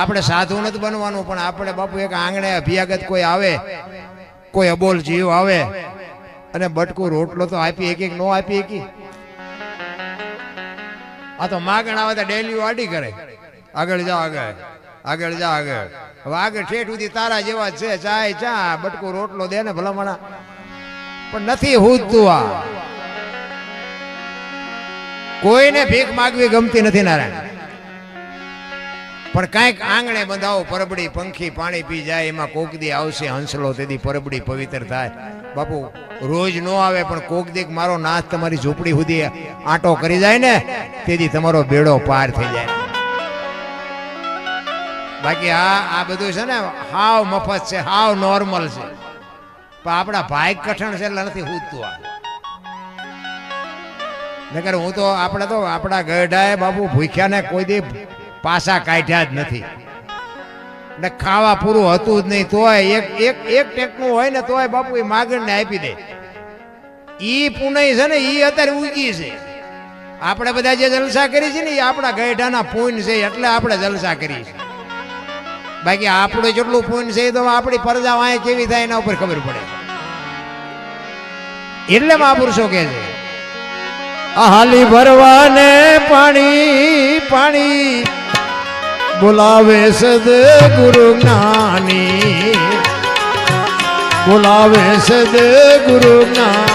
આપણે સાધુ નથી બનવાનું, પણ આપણે બાપુ એક આંગણે અભિયાગત કોઈ આવે, કોઈ અબોલ જીવ આવે અને બટકું રોટલો તો આપી એક નો આપી એકી. આ તો માગણ આવે તો ડેલી વાડી કરે, આગળ જા આગળ, આગળ જા આગળ. હવે આગળ ઠેઠ સુધી તારા જેવા છે, ચાય ચા બટકું રોટલો દે ને ભલામણા, પણ નથી હુજતું. આ કોઈને ભીખ માગવી ગમતી નથી નારાયણ, પણ કાંઈક આંગણે બંધાવો પરબડી, પંખી પાણી પી જાય, એમાં કોક દી આવશે હંસલો, તેથી પરબડી પવિત્ર થાય. બાપુ રોજ નો આવે પણ કોક દીક મારો નાથ તમારી ઝૂંપડી સુધી આંટો કરી જાય ને, તેથી તમારો બેડો પાર થઈ જાય. બાકી આ બધું છે ને હાવ મફત છે, હાવ નોર્મલ છે, પણ આપણા ભાઈ કઠણ છે એટલે નથી હુજતું. આ નકર હું તો આપણા ગઢાએ બાપુ ભૂખ્યા ને કોઈ દી પાસા કાઢ્યા જ નથી ને ખાવા પૂરું હતું જ નહીં, તોય એક ટેકનું હોય ને તોય બાપુ એ માગણ ને આપી દે. ઈ પુનઈ છે ને ઈ અત્યારે ઉગી છે. આપણે બધા જે જલસા કરી છે ને એ આપણા ગઢાના પૂન છે એટલે આપણે જલસા કરી છે. બાકી આપણું જેટલું પૂન છે તો આપણી પરજા વાંય કેવી થાય એના ઉપર ખબર પડે. એટલે મહાપુરુષો કહે છે હાલી ભરવાને પાણી પાણી બોલાવે સદગુરુ જ્ઞાની, બોલાવે સદગુરુ જ્ઞાની.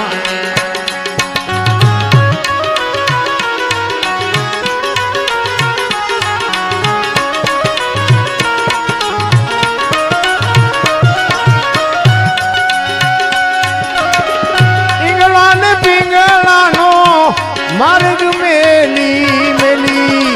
માર્ગ મેલી મેલી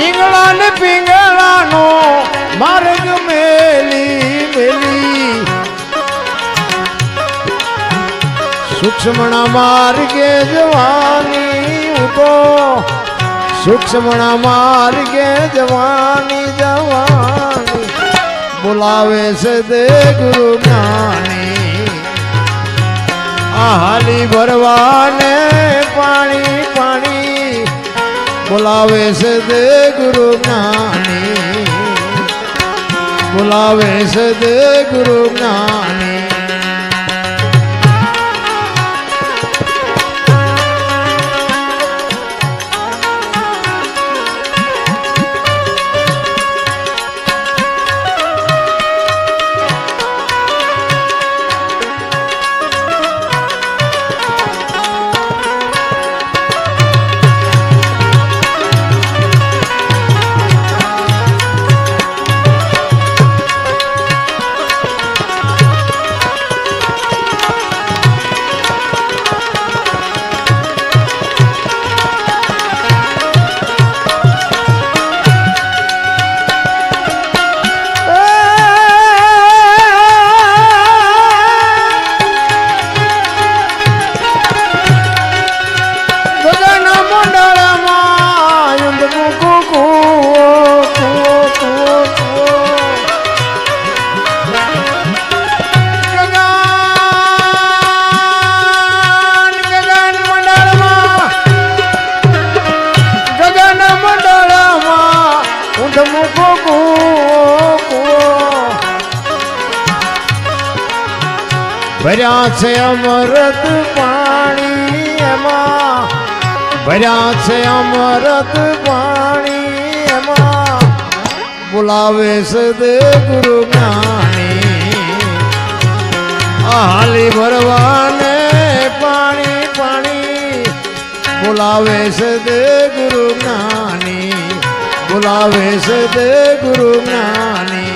ઈંગળા ને પિંગળાનો માર્ગ મેલી મેલી, સૂક્ષ્મણા માર્ગે જવાની ઉતો, સૂક્ષ્મણા માર્ગે જવાની જવાની, બોલાવે સદગુરુ જ્ઞાની. આ હાલી ભરવાને પાણી પાણી બોલાવે સદગુરુ જ્ઞાની, બોલાવે સદગુરુ જ્ઞાની. ભર્યા છે અમૃત પાણી એમાં, ભર્યા છે અમૃત પાણી એમાં, બોલાવે સદગુરુ જ્ઞાની. આ હાલી ભરવાને પાણી પાણી બોલાવે સદગુરુ જ્ઞાની, બોલાવે સદગુરુ જ્ઞાની.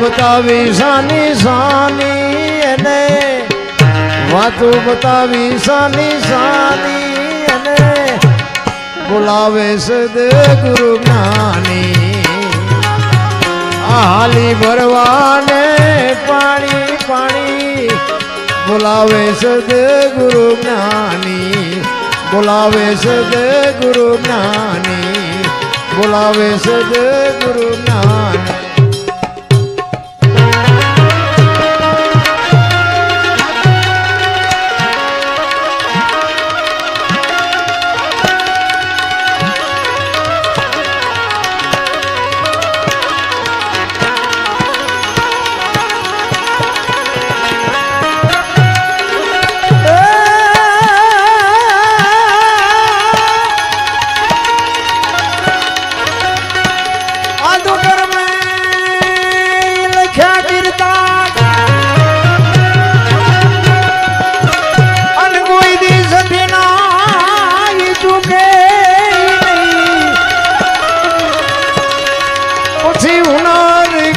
બતાવી સાની સાની એને વાતું બતાવી સાની સાની એને બોલાવે સદગુરુ જ્ઞાની હાલી ભરવાને પાણી પાણી બોલાવે સદગુરુ જ્ઞાની બોલાવે સદગુરુ જ્ઞાની બોલાવે સદગુરુ જ્ઞાની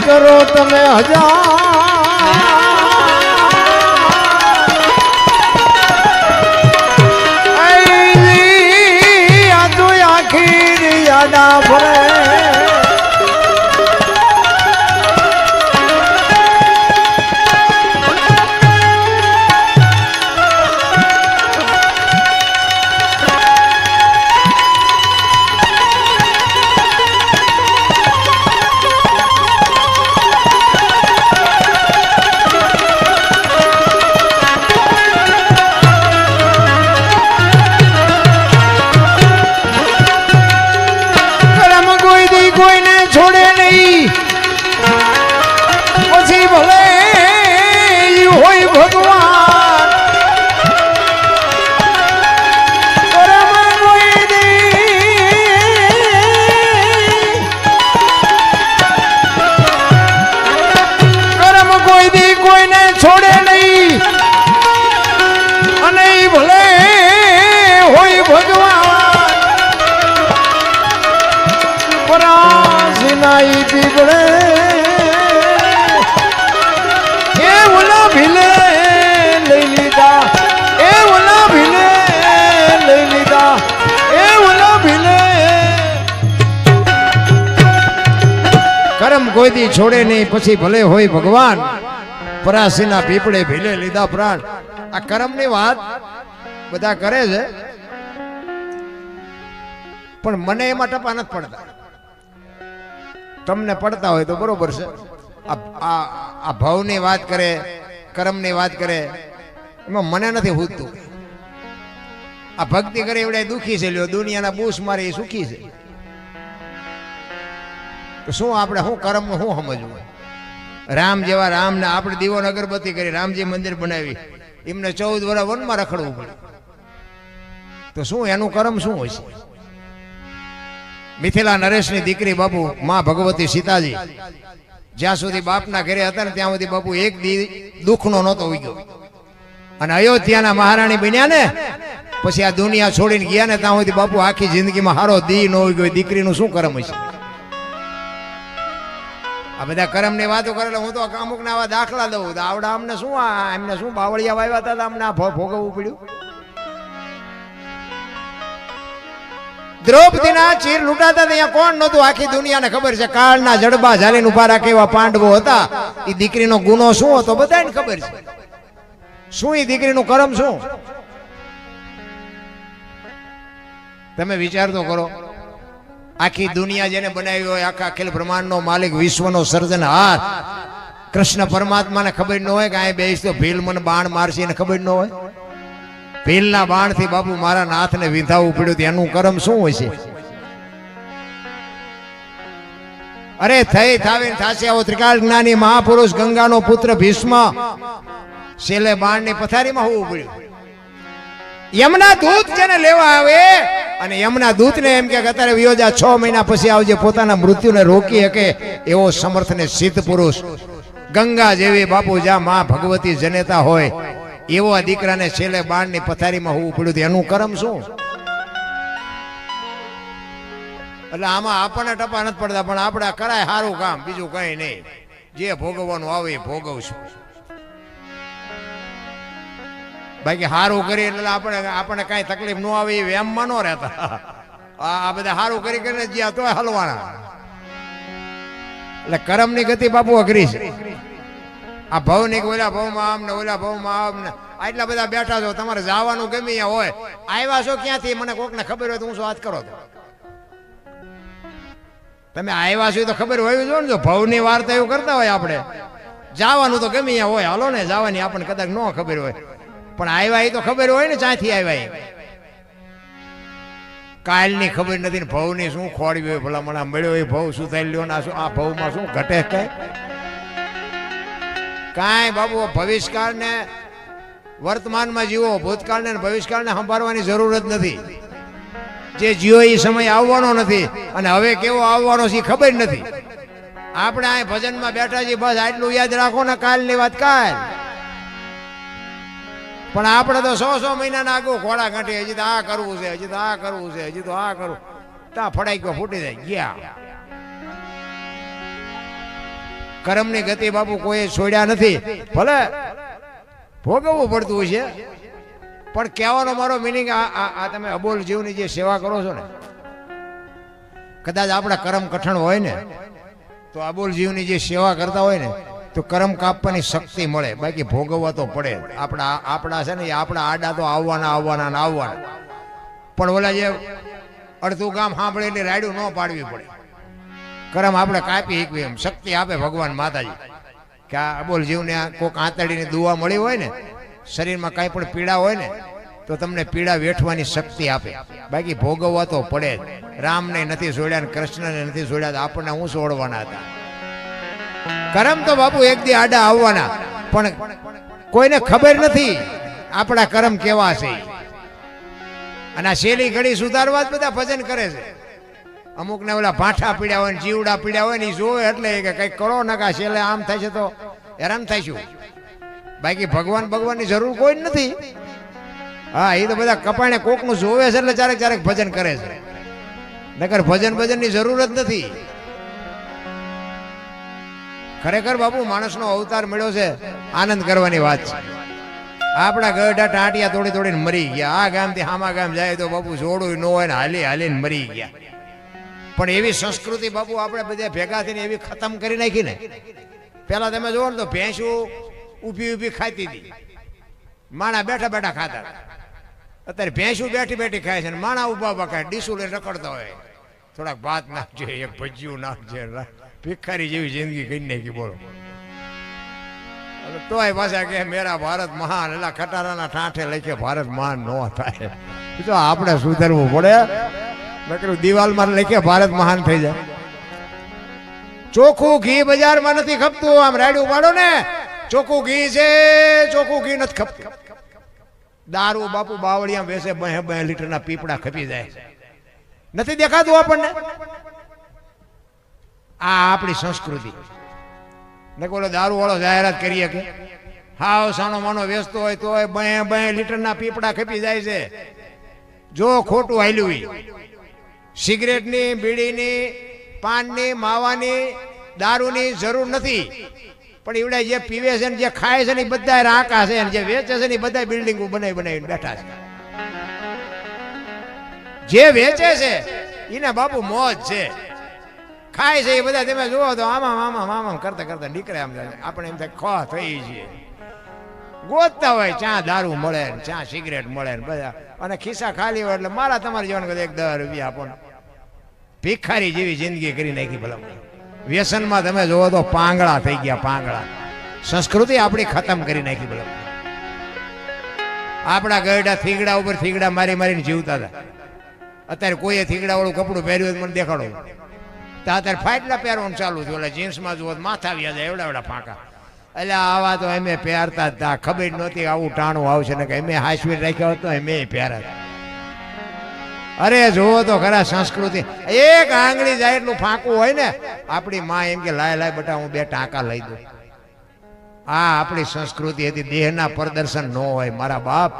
કરો તમે આખી યાડા ભરે કોઈ દી છોડે નહીં પછી ભલે હોય ભગવાન પરાસીના પીપળે ભીલે લીધા પ્રાણ આ કર્મની વાત બધા કરે છે પણ મને એમાં ટપા નથી પડતા તમને પડતા હોય તો બરોબર છે આ ભાવની વાત કરે કર્મની વાત કરે એમાં મને નથી હૂજતું આ ભક્તિ કરે એવડે દુખી છે લ્યો દુનિયાના બૂસ મારે એ સુખી છે શું આપણે શું કર્મ શું સમજવું રામ જેવા રામને આપણે દીવો અગરબત્તી કરી રામજી મંદિર બનાવી એમને 14 વર્ષ વનમાં રખડવું પડે તો શું એનું કર્મ શું હોય છે મિથિલા નરેશની દીકરી બાપુ માં ભગવતી સીતાજી જ્યાં સુધી બાપના ઘરે હતા ને ત્યાં સુધી બાપુ એક દુઃખનો નહોતો ઉગ્યો અને અયોધ્યાના મહારાણી બન્યા ને પછી આ દુનિયા છોડીને ગયા ને ત્યાં સુધી બાપુ આખી જિંદગીમાં હારો દી ન ઉગ્યો દીકરીનું શું કર્મ હશે આ બધા કર્મની વાતો કરે હું તો અમુક ના આવા દાખલા દઉં તો આવડા અમને શું એમને શું બાવળિયા વાવ્યા હતા અમને આ ભોગવવું પડ્યું દ્રૌપદીના ચીર લૂંટાતા ત્યાં કોણ નહોતું આખી દુનિયાને ખબર છે કાળના જડબા ઝાલીને ઉભા રાખે એવા પાંડવો હતા એ દીકરીનો ગુનો શું હતો બધાને ખબર છે શું એ દીકરીનું કર્મ શું તમે વિચાર તો કરો આખી દુનિયા જેને બનાવી હોય આખા અખિલ બ્રહ્માંડનો માલિક વિશ્વનો સર્જનહાર કૃષ્ણ પરમાત્માને ખબર ન હોય કે આ બેસ તો ભીલ મને બાણ મારશે એને ખબર ન હોય ભીલના બાણથી બાપુ મારા નાથને વિંધાવવું પડ્યું એનું કર્મ શું હોય છે અરે થઈ થાવીને થાશે આવો ત્રિકાળ જ્ઞાની મહાપુરુષ ગંગાનો પુત્ર ભીષ્મ છેલ્લે બાણની પથારીમાં હોવું પડ્યું યમના દૂત જેને લેવા આવે અને યમના દૂતને એમ કે અત્યારે વિયોજા 6 મહિના પછી આવજે પોતાના મૃત્યુને રોકી શકે એવો સમર્થ ને સિદ્ધ પુરુષ ગંગા જેવી બાપુ જ્યાં માં ભગવતી જનેતા હોય એવો આ દીકરાને છેલ્લે બાણની પથારીમાં હોવું પડ્યું એનું કર્મ શું એટલે આમાં આપણને ટપા નથી પડતા પણ આપણે કરાય સારું કામ બીજું કઈ નહીં જે ભોગવવાનું આવે એ ભોગવશું. બાકી હારું કરી એટલે આપણે કાંઈ તકલીફ ન આવે એ વેમમાં ન રહેતા. આ બધા હારું કરી કરીને જ્યાં તોય હલવાના. એટલે કર્મની ગતિ બાપુ અઘરી છે. આ ભવની ઓલા ભવમાં આમ ને ઓલા ભવમાં આમ ને આટલા બધા બેઠા છો, તમારે જવાનું ગમે ત્યાં હોય, આવ્યા છો ક્યાંથી મને કોકને ખબર હોય તો હું શું વાત કરો તો તમે આવ્યા છો તો ખબર હોય જો ને. જો ભવની વાર્તા એવું કરતા હોય આપણે જવાનું તો ગમે ત્યાં હોય, હાલો ને જવાની આપણને કદાચ ન ખબર હોય, પણ આવ્યા એ તો ખબર હોય ને ક્યાંથી આવ્યા. કાલની ખબર નથી ને ભવની શું ખોડવી હોય, ભલા મને મળ્યો એ ભવ શું થઈ લ્યો ને આ ભવમાં શું ઘટે કાંઈ બાબુ. ભવિષ્યકાળને વર્તમાનમાં જીવો, ભૂતકાળને ભવિષ્યકાળને સંભાળવાની જરૂર જ નથી. જે જીવો એ સમય આવવાનો નથી અને હવે કેવો આવવાનો છે ખબર નથી. આપણે આ ભજનમાં બેઠા છીએ, બસ આટલું યાદ રાખો ને કાલની વાત કાલ. પણ આપણે તો 100 મહિનાના આગળ ઘોડા કાઢી, હજી તો આ કરવું છે, હજી તો આ કરવું છે, હજી તો આ કરવું, ત્યાં ફડાઈ ગયો ફૂટી જાય ગયા. કર્મની ગતિ બાપુ કોઈ છોડ્યા નથી. ભલે ભોગવવું પડતું છે, પણ કહેવાનો મારો મિનિંગ આ તમે અબોલ જીવની જે સેવા કરો છો ને, કદાચ આપણા કર્મ કઠણ હોય ને તો અબોલ જીવની જે સેવા કરતા હોય ને તો કર્મ કાપવાની શક્તિ મળે. બાકી ભોગવવા તો પડે. આપણા છે ને આપણા આડા તો આવવાના. પણ ઓલા જે અડધું ગામ સાંભળે એટલે રાયડું ન પાડવી પડે. કર્મ આપણે કાપી શકવી એમ શક્તિ આપે ભગવાન માતાજી. કે આ અબોલ જીવને કોઈક આંતડીની દુઆ મળી હોય ને, શરીરમાં કાંઈ પણ પીડા હોય ને તો તમને પીડા વેઠવાની શક્તિ આપે. બાકી ભોગવવા તો પડે જ. રામને નથી છોડ્યા ને કૃષ્ણને નથી છોડ્યા તો આપણને હું છોડવાના હતા. કર્મ તો બાપુ એક દી આડા આવવાના, પણ કોઈને ખબર નથી આપણા કર્મ કેવા છે. અને આ શેલી ઘડી સુધારવા જ બધા ભજન કરે છે. અમુક ને ઓલા ભાઠા પીડ્યા હોય ને જીવડા પીડ્યા હોય ને એ જોવે એટલે કે કંઈક કરો નકા છેલ્લે આમ થાય છે તો હેરાન થઈશું. બાકી ભગવાનની જરૂર કોઈ જ નથી. હા, એ તો બધા કપાણે કોકનું જોવે છે એટલે ચારેક ભજન કરે છે. નકર ભજનની જરૂર જ નથી. ખરેખર બાપુ માણસનો અવતાર મળ્યો છે આનંદ કરવાની વાત છે. આપણા ગઢા ટાંટિયા તોડીને મરી ગયા. આ ગામથી હામા ગામ જાય તો બાપુ જોડું ન હોય ને હાલીને મરી ગયા. પણ એવી સંસ્કૃતિ બાપુ આપણે બધા ભેગા થઈને એવી ખતમ કરી નાખી ને. પેલા તમે જોવો ને તો ભેંસું ઊભી ખાતી હતી, માણા બેઠા ખાતા. અત્યારે ભેંસું બેઠી ખાય છે ને માણા ઊભા ખાય. ડીસું લઈને રખડતા હોય. થોડાક ભાત નાખજે, એક ભજીયું નાખજે. ભિખારી જેવી જિંદગી કરી નાખી. બોલો તોય પાછા કે મેરા ભારત મહાન. એટલે ખટારાના ઠાઠે લખે ભારત મહાન ન થાય. તો આપણે સુધરવું પડે. દિવાલમાં લખે ભારત મહાન થઈ જાય. ચોખ્ખું ઘી બજારમાં નથી ખપતું. આમ રાડ્યું પાડો ને ચોખ્ખું ઘી છે, ચોખ્ખું ઘી નથી ખપતું. દારૂ બાપુ બાવળિયા બેસે 2 લીટરના પીપડા ખપી જાય. નથી દેખાતું આપણને. આ આપણી સંસ્કૃતિ. નકોલો દારૂ વાળો જાહેરાત કરીએ કે હાવ સાનો માનો વેચતો હોય તો 2 લીટરના પીપડા ખપી જાય છે. જો ખોટું હાલ્યું. સિગરેટની, બીડીની, પાનની, માવાની, દારૂની જરૂર નથી. પણ એવડા જે પીવે છે ને જે ખાય છે ને એ બધા રાંકા છે, જે વેચે છે ને એ બધા બિલ્ડિંગો બનાવીને બેઠા છે. જે વેચે છે એને બાપુ મોજ છે. ખાય છે એ બધા તમે જુઓ તો આમાં કરતા નીકળે. આમ આપણે એમ થાય ખો થઈ છીએ. ગોતતા હોય ચા દારૂ મળે ને ચા સિગરેટ મળે ને બધા, અને ખિસ્સા ખાલી હોય એટલે મારા તમારી જવાનું બધા 10 રૂપિયા આપો. ભિખારી જેવી જિંદગી કરી નાખી. ભલા વ્યસનમાં તમે જોવો તો પાંગળા થઈ ગયા. પાંગળા સંસ્કૃતિ આપણી ખતમ કરી નાખી. ભલા આપણા ગરડા થીગડા ઉપર થીગડા મારીને જીવતા હતા. અત્યારે કોઈએ થીગડા વાળું કપડું પહેર્યું મને દેખાડો તો અત્યારે ફાટલા પહેરવાનું ચાલુ થયું. એટલે જીન્સમાં જુઓ માથા વ્યા જાય એવડા ફાંકા. એટલે આવા તો અમે પહેરતા હતા. ખબર નહોતી આવું ટાણું આવશે ને કે અમે હાસવી રાખ્યા હતો અમે પહેરતા. અરે જોવો તો ખરા સંસ્કૃતિ. એક આંગળી જાય એટલું ફાંકું હોય ને. આપણી માં એમ કે લાય બેટા હું 2 ટાંકા લઈ દઉં. આ આપણી સંસ્કૃતિ હતી. દેહના પ્રદર્શન ન હોય મારા બાપ.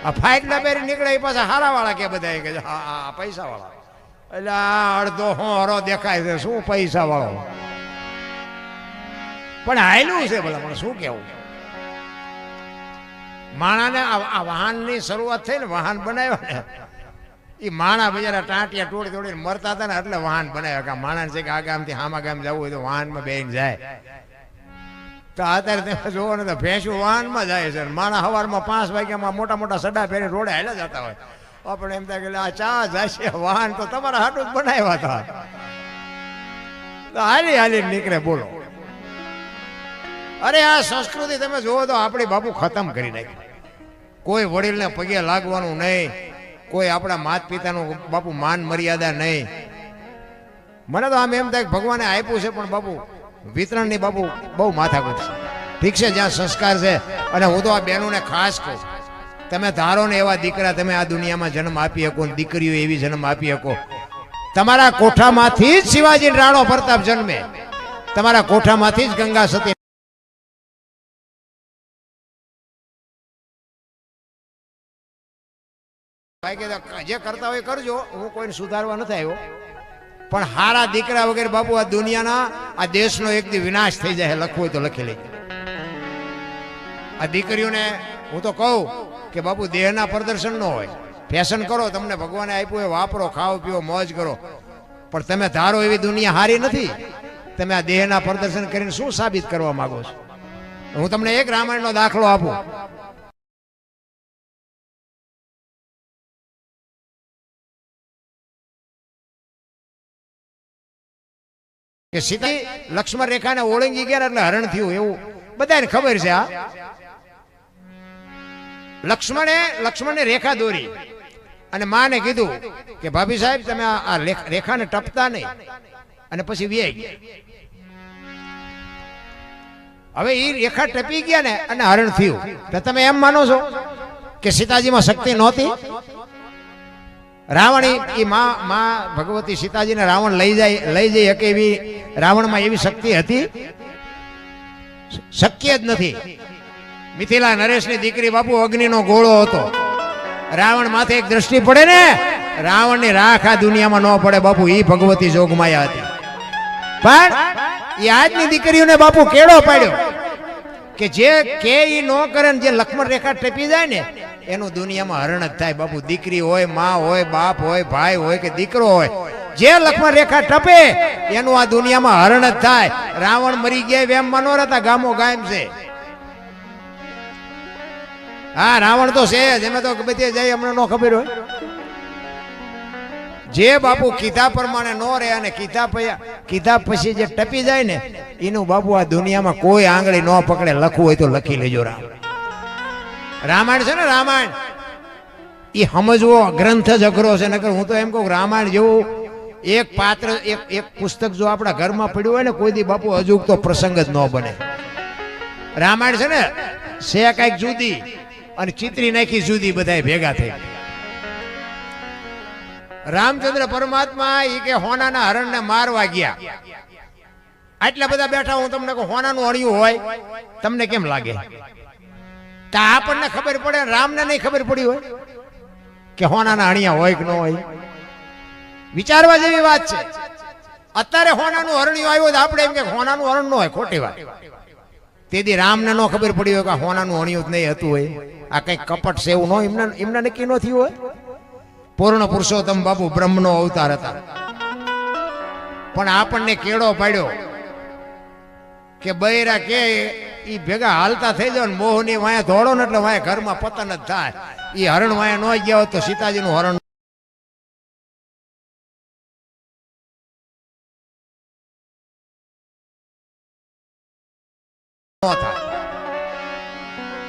આ ફાટલા પહેરી નીકળે એ પાછા હારા વાળા કે બધા કે હા પૈસા વાળા. એટલે આ અડધો હોરો દેખાય છે. શું પૈસા વાળો? પણ હાયલું છે ભલા પણ શું કેવું. માણાને આ વાહનની શરૂઆત થઈ ને વાહન બનાવ્યા ને એ માણા બજારા ટાંટિયા તોડી તોડીને મરતા હતા ને એટલે વાહન બનાવ્યા કે માણા છે કે આ ગામથી હામા ગામ જવું હોય તો વાહનમાં બેન જાય. તો અત્યારે તમે જોવો ને તો ભેંસું વાહનમાં જાય છે, માણા સવારમાં 5 વાગ્યામાં મોટા મોટા સડા પહેરી રોડે હાલ્યા જતા હોય. આપણે એમ થાય કે આ ચા જાય વાહન તો તમારા હાટું જ બનાવ્યા હતા. તો હાલી હાલી નીકળે બોલો. અરે આ સંસ્કૃતિ તમે જોવો તો આપણી બાપુ ખતમ કરી નાખી. કોઈ વડીલને પગે લાગવાનું નહીં, કોઈ આપણા માત પિતાનું બાપુ માન મર્યાદા નહીં. મને તો આમ એમ થાય કે ભગવાને આપ્યું છે પણ બાપુ વિતરણની બાપુ બહુ માથાકૂટ છે. ઠીક છે જ્યાં સંસ્કાર છે. અને હું તો આ બહેનોને ખાસ કહું, તમે ધારો ને એવા દીકરા તમે આ દુનિયામાં જન્મ આપી શકો, દીકરીઓ એવી જન્મ આપી શકો. તમારા કોઠામાંથી જ શિવાજી રાણો પ્રતાપ જન્મે, તમારા કોઠામાંથી જ ગંગા સતી જે કરતા હોય કરજો, હું કોઈને સુધારવા નથી આવ્યો. પણ હારા દીકરા વગેરે બાપુ આ દુનિયાના આ દેશનો એક દી વિનાશ થઈ જાય. લખવું હોય તો લખી લેજો. આ દીકરીઓને હું તો કહું કે બાપુ દેહના પ્રદર્શન ન હોય, ફેશન કરો, તમને ભગવાને આપ્યું એ વાપરો, ખાઓ પીઓ મોજ કરો. પણ તમે ધારો એવી દુનિયા હારી નથી. તમે આ દેહના પ્રદર્શન કરીને શું સાબિત કરવા માંગો છો? હું તમને એક રામાયણનો દાખલો આપું. કે સીતા લક્ષ્મણ રેખાને ઓળંગી ગયા એટલે હરણ થયું એવું બધાને ખબર છે. આ લક્ષ્મણે રેખા દોરી અને માને કીધું કે ભાભી સાહેબ તમે આ રેખાને ટપતા નહીં, અને પછી વ્યાઈ ગયા. હવે એ રેખા ટપી ગયા ને અને હરણ થયું. તો તમે એમ માનો છો કે સીતાજીમાં શક્તિ નહોતી? રાવણ એ માં ભગવતી સીતાજીને રાવણ લઈ જઈ શકે એવી રાવણમાં એવી શક્તિ હતી? શક્ય જ નથી. મિથિલા નરેશની દીકરી બાપુ અગ્નિનો ગોળો હતો. રાવણ માથે એક દ્રષ્ટિ પડે ને, રાવણની રાખ આ દુનિયામાં ન પડે બાપુ. એ ભગવતી જોગમાયા હતી. પણ એ આજની દીકરીઓને બાપુ કેળો પાડ્યો કે જે કે ઈ ન કરે ને જે લક્ષ્મણ રેખા ટપી જાય ને એનું દુનિયામાં હરણ જ થાય બાપુ. દીકરી હોય, માં હોય, બાપ હોય, ભાઈ હોય કે દીકરો હોય, જે લક્ષ્મણ રેખા ટપે એનું આ દુનિયામાં હરણ જ થાય. રાવણ મરી ગયા એમ મનો રહેતા, ગામો ગામ છે. હા રાવણ તો છે જ, એમ તો બધે જાય અમને ન ખબર હોય. જે બાપુ કીધા પ્રમાણે નો રહે અને કીધા પછી જે ટપી જાય ને એનું બાપુ આ દુનિયામાં કોઈ આંગળી ન પકડે. લખવું હોય તો લખી લેજો. રામાયણ છે ને, રામાયણ એ સમજવો ગ્રંથ જ અઘરો છે. નકર હું તો એમ કહું રામાયણ જેવું એક પાત્ર એક પુસ્તક જો આપણા ઘરમાં પડ્યું હોય ને કોઈ દી બાપુ અજુગતો પ્રસંગ જ ન બને. રામાયણ છે ને છે કઈક જુદી અને ચિત્રી નાખી જુદી, બધા ભેગા થઈ. રામચંદ્ર પરમાત્મા એ કે હોનાના હરણને મારવા ગયા. આટલા બધા બેઠા, હું તમને કહું હોનાનું અણિયું હોય તમને કેમ લાગે? તો આપણને ખબર પડે, રામને નહીં ખબર પડી હોય કે હોનાના અણિયા હોય કે ન હોય? વિચારવા જેવી વાત છે. અત્યારે હોનાનું હરણિયું આવ્યું તો આપણે એમ કે હોનાનું હરણ ન હોય, ખોટી વાત. તેથી રામને ન ખબર પડી હોય કે હોનાનું અણિયું જ નહીં હતું હોય. આ કઈક કપટ છે એવું ન એમને નક્કી ન થયું હોય. પૂર્ણ પુરુષોત્તમ બાપુ બ્રહ્મનો અવતાર હતા. પણ આપણને કેળો પાડ્યો કે બૈરા કે ઈ ભેગા હાલતા થઈ જાવ ને મોહની વાયા દોડો ને એટલે વાયા ઘરમાં પતન જ થાય. ઈ હરણ વાયા ન ગયા હોત તો સીતાજીનું હરણ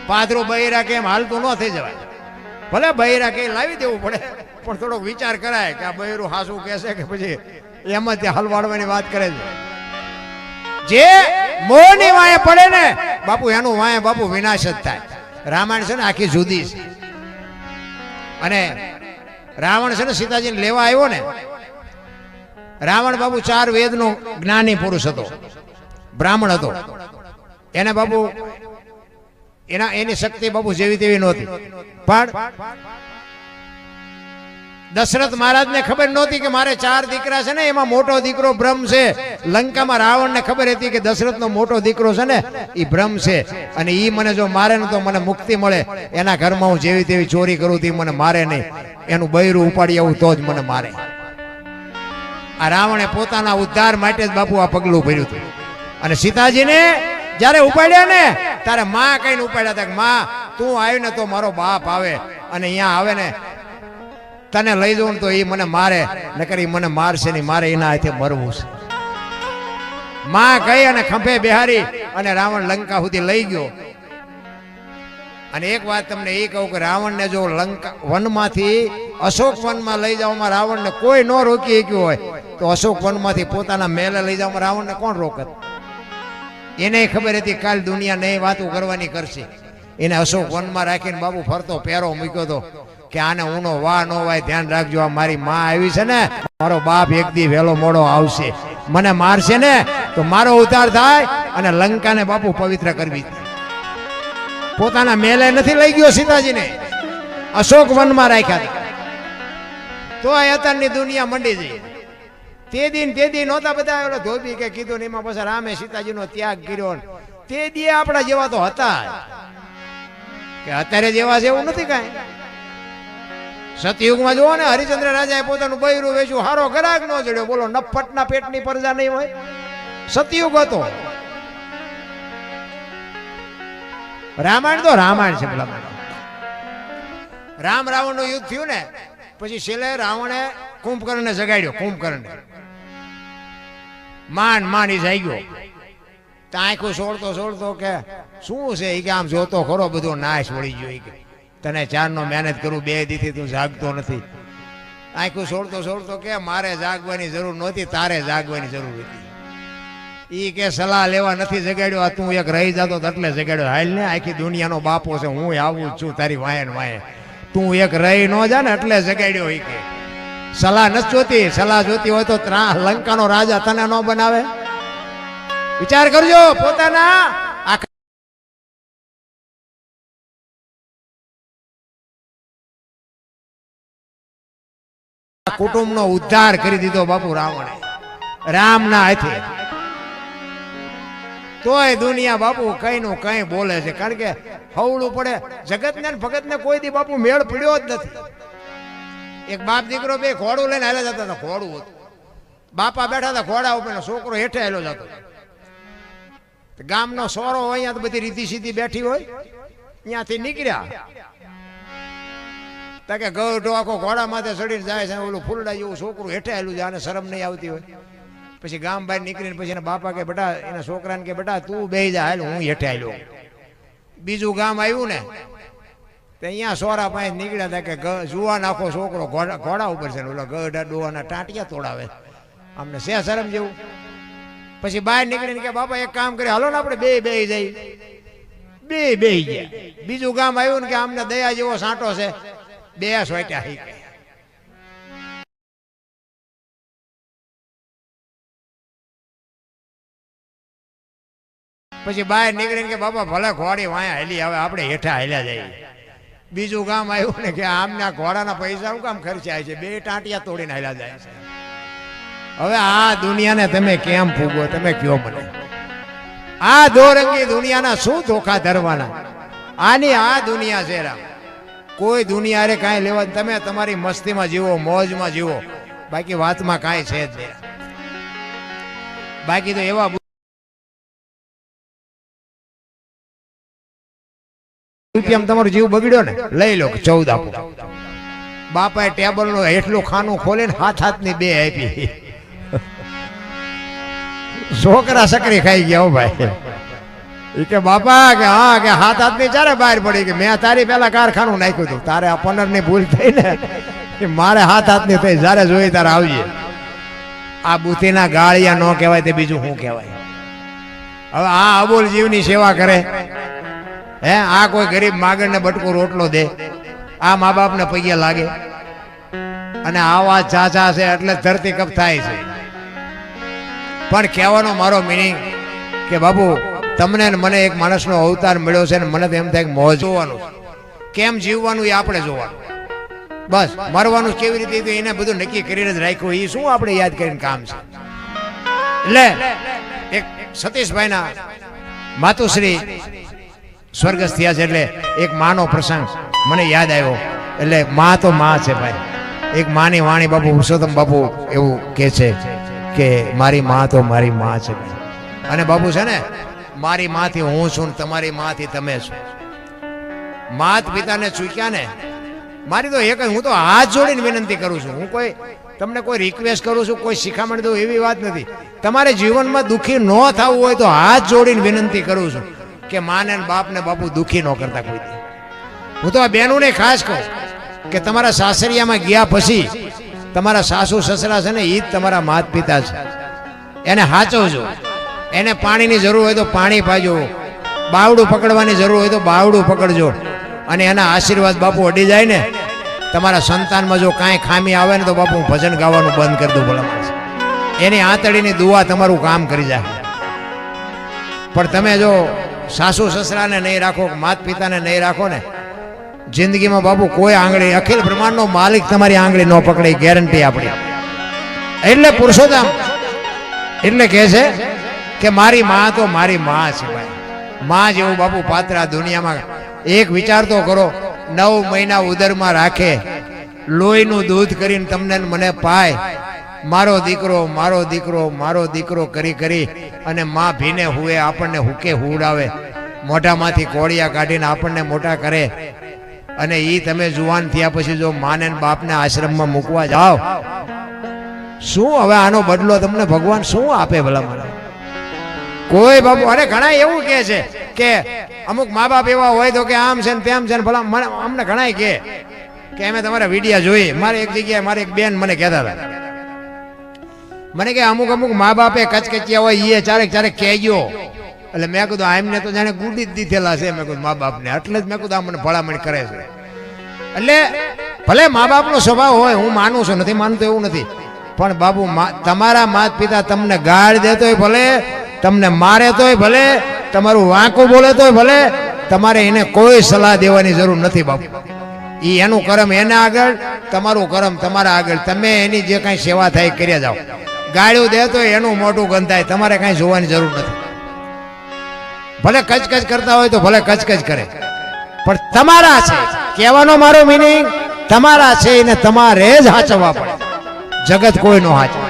પાદરો બૈરા કેમ હાલતું ન થઈ જવાય. ભલે બૈરા કે લાવી દેવું પડે પણ થોડોક વિચાર કરાય કે આ બૈરું હાસું કહેશે કે પછી એમ જ હલવાડવાની વાત કરે છે. જે મોહની વાય પડે ને બાપુ એનું વાય બાપુ વિનાશ જ થાય. રામાયણ છે ને આખી જુદી છે. અને રાવણ છે ને સીતાજીને લેવા આવ્યો ને, રાવણ બાપુ 4 વેદનો જ્ઞાની પુરુષ હતો, બ્રાહ્મણ હતો. એને બાપુ એની શક્તિ બાપુ જેવી તેવી નહોતી. પણ દશરથ મહારાજને ખબર નહોતી કે મારે 4 દીકરા છે ને, એમાં મોટો દીકરો બ્રહ્મ છે. લંકામાં રાવણને ખબર હતી કે દશરથનો મોટો દીકરો છે ને એ બ્રહ્મ છે, અને એ મને જો મારે ને તો મને મુક્તિ મળે. એના ઘરમાં હું જેવી તેવી ચોરી કરું તો મને મારે નહીં, એનું બૈરું ઉપાડી આવું તો જ મને મારે. આ રાવણે પોતાના ઉદ્ધાર માટે જ બાપુ આ પગલું ભર્યું હતું. અને સીતાજીને જ્યારે ઉપાડ્યા ને ત્યારે માં કઈને ઉપાડ્યા હતા કે માં તું આવ્યો ને તો મારો બાપ આવે, અને અહીંયા આવે ને તને લઈ જાઉં ને તો એ મને મારે, નકર એ મને મારશે નહીં, મારે એના હાથે મરવું છે. માં કહી અને ખંભે બેહારી અને રાવણ લંકા સુધી લઈ ગયો. અને એક વાત તમને એ કહું કે રાવણને જો લંકા વનમાંથી અશોક વનમાં લઈ જવામાં રાવણને કોઈ ન રોકી શક્યું હોય તો અશોક વનમાંથી પોતાના મહેલે લઈ જવામાં રાવણને કોણ રોકત? એને ખબર હતી કાલ દુનિયા નહીં વાતો કરવાની કરશે. એને અશોક વનમાં રાખીને બાબુ ફરતો પહેરો મૂક્યો હતો કે આને ઊનો વાહ ન વાય, ધ્યાન રાખજો, આ મારી માં આવી છે ને, મારો બાપ એક દી વહેલો મોડો આવશે, મને મારશે ને તો મારો ઉદ્ધાર થાય અને લંકાને બાપુ પવિત્ર કરવી. પોતાના મેલે નથી લઈ ગયો સીતાજીને, અશોક વનમાં રાખ્યા હતા. તો અત્યારની દુનિયા મંડી જઈ. તે દી નહોતા બધા ઓલો ધોબી કે કીધું ને એમાં પછી રામે સીતાજીનો ત્યાગ કર્યો. તે દી આપણા જેવા તો હતા કે અત્યારે જેવા છે એવું નથી કાંઈ. સતયુગમાં જુઓ ને, હરિચંદ્ર રાજાએ પોતાનું બૈરું વેચ્યું, હારો ગરાગ ન જડ્યો. બોલો, નફટના પેટની પરજા નહીં હોય. સતયુગ હતો. રામાયણ તો રામાયણ છે. રામ રાવણનું યુદ્ધ થયું ને પછી છેલ્લે રાવણે કુંભકર્ણને જગાડ્યો. કુંભકર્ણને માંડ ઈ જાગ્યો. તો આંખું છોડતો કે શું છે એ કે આમ જોતો ખરો બધો નાશ વળી ગયો. એ કે તને 4 નો મહેનત કરું, 2 દીથી તું જાગતો નથી. આંખું છોડતો કે મારે જાગવાની જરૂર નહોતી, તારે જાગવાની જરૂર હતી. ઈ કે સલાહ લેવા નથી જગાડ્યો, આ તું એક રહી જતો એટલે જગાડ્યો. હાલ ને, આખી દુનિયાનો બાપો છે, હું આવું છું તારી વાયે ને વાયે, તું એક રહી ન જા ને એટલે જગાડ્યો. ઈ કે સલાહ નથી જોતી, સલાહ જોતી હોય તો લંકાનો રાજા તને ન બનાવે. વિચાર કરજો પોતાના કુટુંબનો ઉદ્ધાર કરી દીધો બાપુ રાવણે રામના હાથે. તોય દુનિયા બાપુ કઈ નું કઈ બોલે છે, કારણ કે હવળું પડે. જગતને ભગતને કોઈ દી બાપુ મેળ પડ્યો જ નથી. એક બાપ દીકરો બે ઘોડું લઈને હાલે જતા હતા. ઘોડું હતું, બાપા બેઠા હતા ઘોડા ઉપર, છોકરો હેઠે હાલ્યો જતો. ગામનો સોરો હોય, અહીંયા તો બધી રીતિ સીધી બેઠી હોય, ત્યાંથી નીકળ્યા કે ગઢો આખો ઘોડા માથે ચડીને જાય છે. ઓલું ફૂલડા જેવું છોકરું હેઠે આવેલું છે, આને શરમ નહીં આવતી હોય. પછી ગામ બહાર નીકળીને પછી એના બાપા કે બેટા, એના છોકરાને કે બેટા તું બેહી જા, હાલ હું હેઠે આવ્યો. બીજું ગામ આવ્યું ને તો અહીંયા સોરા પાસે નીકળ્યા હતા કે જુવાન આખો છોકરો ઘોડા ઉપર છે, ઓલા ગઢા ડોહાના ટાંટિયા તોડાવે, અમને છે શરમ જેવું. પછી બહાર નીકળીને કે બાપા એક કામ કરે, હાલો ને આપણે બેહી જઈ. બેહી ગયા. બીજું ગામ આવ્યું ને કે આમને દયા જેવો સાંટો છે, 2 સોટ્યા. પછી બહાર નીકળીને કે બાપા ભલે ઘોડી વાયા હેલી, હવે આપણે હેઠા હેલ્યા જઈએ. બીજું ગામ આવ્યું ને કે આમના ઘોડાના પૈસા શું કામ ખર્ચાય છે, 2 ટાંટિયા તોડીને હેલ્યા જાય છે. હવે આ દુનિયાને તમે કેમ ફૂગો, તમે કયો મને? આ દોરંગી દુનિયાના શું ધોખા ધરવાના? આની આ દુનિયા છે રામ. કોઈ દુનિયા રે કાંઈ લેવા, તમે તમારી મસ્તીમાં જીવો, મોજમાં જીવો, બાકી વાતમાં કાંઈ છે જ નહીં. બાકી તો એવા રૂપિયામાં તમારો જીવ બગડ્યો ને, લઈ લો 14 આપો. બાપાએ ટેબલ નું એટલું ખાનું ખોલે ને હાથની 2 આપી. છોકરા સકરી ખાઈ ગયા. હો ભાઈ, કે બાપા કે હા કે હાથની ચારે બહાર પડી કે મેં તારી પેલા કારખાનું નાખ્યું હતું, તારે આ પનરની ભૂલ થઈ ને મારે હાથની થઈ, જયારે જોઈ તારે આવજે. આ બુથીના ગાળિયા ન કહેવાય તે બીજું શું કહેવાય? હવે આ અબોલ જીવની સેવા કરે હે? આ કોઈ ગરીબ માગણને બટકો રોટલો દે? આ મા બાપને પગે લાગે? અને આવા ચાચા છે એટલે ધરતી કપ થાય છે. પણ કહેવાનો મારો મિનિંગ કે બાપુ તમને ને મને એક માણસનો અવતાર મળ્યો છે ને મને તો એમ થાય કે મોજ જોવાનું, કેમ જીવવાનું એ આપણે જોવાનું. બસ મરવાનું કેવી રીતે હતું એને બધું નક્કી કરીને જ રાખ્યું. એ શું આપણે યાદ કરીને કામ છે. એટલે એક સતીશભાઈના માતુશ્રી સ્વર્ગસ્થ થયા છે એટલે એક માનો પ્રસંગ મને યાદ આવ્યો. એટલે માં તો માં છે ભાઈ. એક માની વાણી બાપુ પુરુષોત્તમ બાપુ એવું કહે છે કે મારી માં તો મારી માં છે ભાઈ. અને બાપુ છે ને મારી માંથી હું છું ને તમારી માંથી તમે છો. માત પિતાને ચૂક્યા ને મારી તો એક જ, હું તો હાથ જોડીને વિનંતી કરું છું. હું કોઈ તમને કોઈ રિક્વેસ્ટ કરું છું, કોઈ શિખામણ દઉં એવી વાત નથી. તમારે જીવનમાં દુઃખી ન થવું હોય તો હાથ જોડીને વિનંતી કરું છું કે માને ને બાપને બાપુ દુઃખી ન કરતા કોઈ દી. હું તો આ બહેનોને ખાસ કહું કે તમારા સાસરિયામાં ગયા પછી તમારા સાસુ સસરા છે ને એ જ તમારા માત પિતા છે. એને હાચવજો. એને પાણીની જરૂર હોય તો પાણી પાજો, બાવડું પકડવાની જરૂર હોય તો બાવડું પકડજો. અને એના આશીર્વાદ બાપુ અડી જાય ને તમારા સંતાનમાં જો કાંઈ ખામી આવે ને તો બાપુ હું ભજન ગાવાનું બંધ કરી દઉં ભલા માણસ. એની આંતળીની દુઆ તમારું કામ કરી જાય. પણ તમે જો સાસુ સસરાને નહીં રાખો, માત પિતાને નહીં રાખો ને જિંદગીમાં બાપુ કોઈ આંગળી, અખિલ બ્રહ્માંડનો માલિક તમારી આંગળી ન પકડે, ગેરંટી આપણી. એટલે પુરુષોત્તમ એટલે કહે છે કે મારી માં તો મારી માં છે ભાઈ. માં જેવું બાપુ પાત્ર આ દુનિયામાં એક વિચાર તો કરો. 9 મહિના ઉદરમાં રાખે, લોહીનું દૂધ કરીને તમને મને પાય, મારો દીકરો મારો દીકરો મારો દીકરો કરી કરી અને માં ભીને હુએ આપણને હુકે હુડાવે, મોઢામાંથી કોળિયા કાઢીને આપણને મોટા કરે. અને એ તમે જુવાન થયા પછી જો માને ને બાપને આશ્રમમાં મૂકવા જાઓ, શું હવે આનો બદલો તમને ભગવાન શું આપે ભલા મને? કોઈ બાપુ. અરે ઘણા એવું કહે છે કે અમુક મા બાપ એવા હોય તો કે આમ છે ને તેમ છે ને ભલા. મને અમને ઘણા કે અમે તમારા વિડીયા જોઈએ. મારે એક જગ્યાએ મારે એક બેન મને કહેતા હતા, મને કે અમુક અમુક મા બાપે કચકચિયા હોય એ ચારેક ચારેક કહેજો. એટલે મેં કીધું આમને તો જાણે ગુડી જ દીધેલા છે. મેં કીધું મા બાપને એટલે જ મેં કીધું આ મને ભલામણ કરે છે. એટલે ભલે મા બાપનો સ્વભાવ હોય, હું માનું છું, નથી માનતો એવું નથી, પણ બાબુ તમારા માત પિતા તમને ગાળ દેતોય ભલે, તમને મારે તોય ભલે, તમારું વાંકું બોલે તોય ભલે, તમારે એને કોઈ સલાહ દેવાની જરૂર નથી બાપુ. એ એનું કર્મ એને આગળ, તમારું કર્મ તમારા આગળ. તમે એની જે કાંઈ સેવા થાય કર્યા જાઓ. ગાળ્યું દે તો એનું મોટું ગંધાય, તમારે કાંઈ જોવાની જરૂર નથી. ભલે કચકચ કરતા હોય તો ભલે કચકચ કરે, પણ તમારા છે. કહેવાનો મારો મિનિંગ તમારા છે એને તમારે જ હાચવવા પડે. જગત કોઈ નો હાચવે.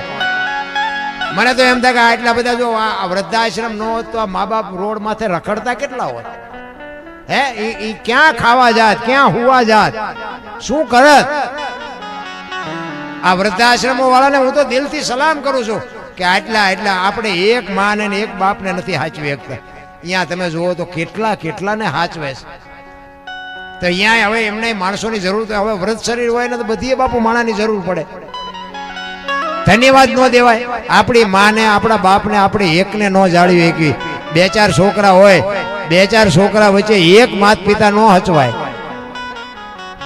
મને તો એમ થાય કે આટલા બધા જો આ વૃદ્ધાશ્રમ ન હોત તો આ મા બાપ રોડ માથે રખડતા કેટલા હોત? હે ઈ ક્યાં ખાવા જાત, ક્યાં હુવા જાત, શું કરત? આ વૃદ્ધાશ્રમો વાળાને હું તો દિલથી સલામ કરું છું કે આટલા આપણે એક માને ને એક બાપને નથી હાચવી શકતા. અહીંયા તમે જુઓ તો કેટલા કેટલાને હાચવે છે. તો અહીંયા હવે એમને માણસોની જરૂર, હવે વ્રત શરીર હોય ને તો બધી બાપુ માણાની જરૂર પડે. ધન્યવાદ ન દેવાય આપણી માને, આપણા બાપને આપણે એકને ન જાળવી એકવી. 2-4 છોકરા હોય, 2-4 છોકરા વચ્ચે એક માત પિતા ન હચવાય.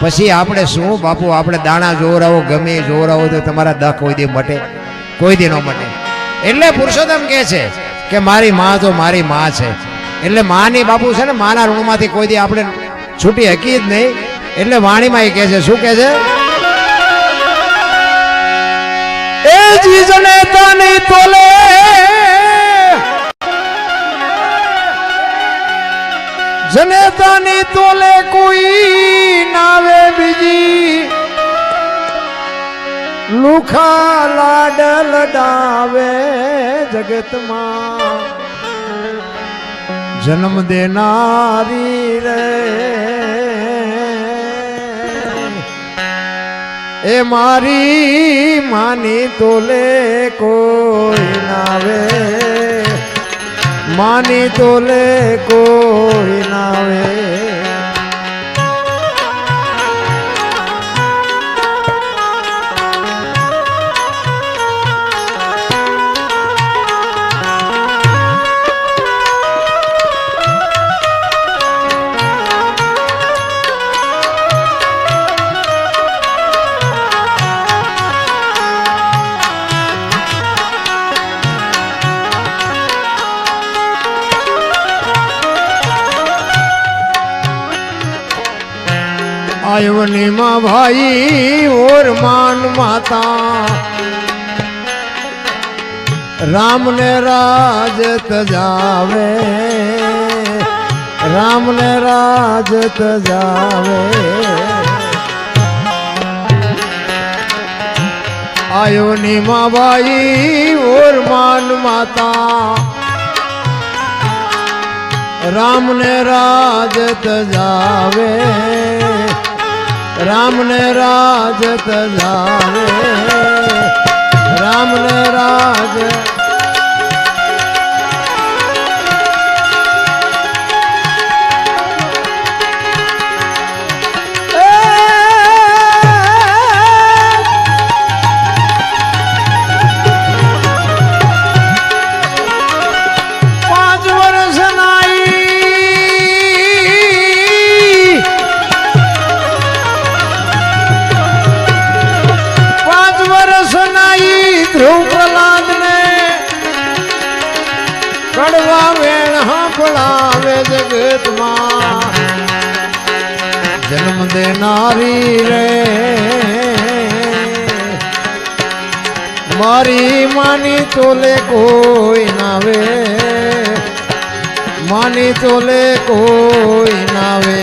પછી આપણે શું બાપુ, આપણે દાણા જોવરાવો, ગમે જોવરાવો તો તમારા દખ કોઈ દી મટે, કોઈ દી ન મટે. એટલે પુરુષોત્તમ કહે છે કે મારી માં તો મારી માં છે. એટલે માની બાપુ છે ને, માના ઋણમાંથી કોઈ દી આપણે છૂટી હકી જ નહીં. એટલે વાણીમાં એ કહે છે, શું કહે છે? એ જીજને તને તોલે જને તને તોલે કોઈ નાવે બીજી, લુખા લાડલ ડાવે જગતમાં જન્મ દેનારી રે. એ મારી માની તોલે કોઈ નાવે, માની તોલે કોઈ નાવે. आयुनी माँ भाई और मान माता राम ने राज तजावे राम ने राज तजावे आयुनी माँ भाई और मान माता राम ने राज तजावे राम ने राज तजावे राम ने राज ध्रुव प्रहलाद ने कड़वा वेण पड़ावे जगत मां जन्म दे नारी रे मारी मानी तोले कोई नावे मानी तोले कोई नावे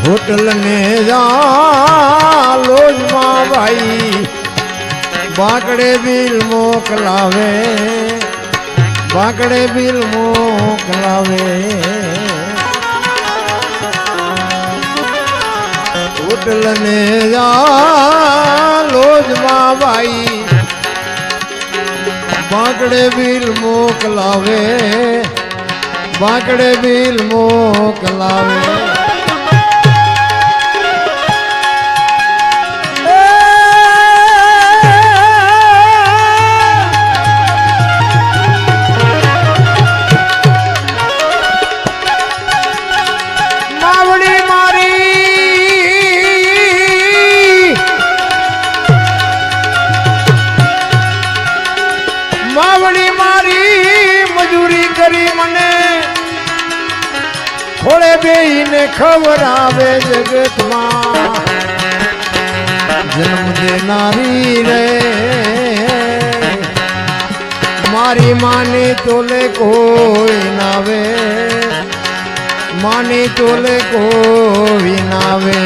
होटल ने जा लोज माँ भाई बाकड़े बिल मोकलावे बाकड़े बिल मोकलावे होटल ने जा लोज माँ भाई बाकड़े बिल मोकलावे बाकड़े बिल मोकलावे मावड़ी मारी मजूरी करी मने थोड़े बेई ने खबर आवे जगत मां जन्म दे नारी रे मारी मानी तोले कोई नावे मानी तोले कोई नावे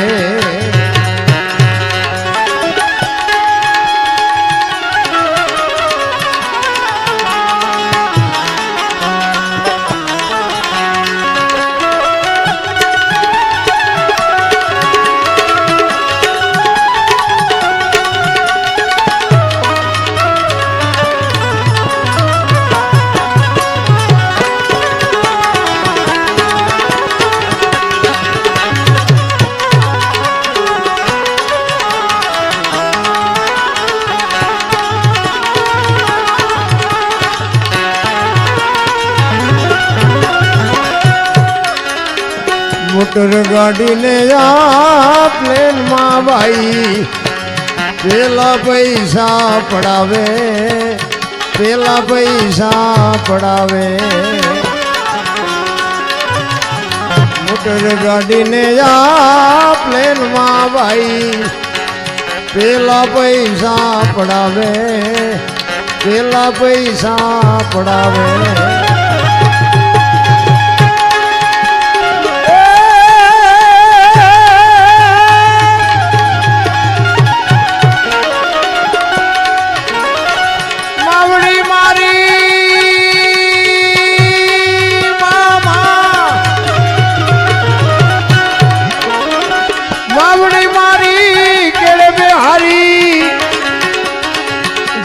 मोटर गाड़ी ने जा प्लेन माँ भाई पेला पैसा पड़ावे पेला पैसा पड़ावे मोटर गाड़ी ने जा प्लेन माँ भाई पेला पैसा पड़ावे पेला पैसा पड़ावे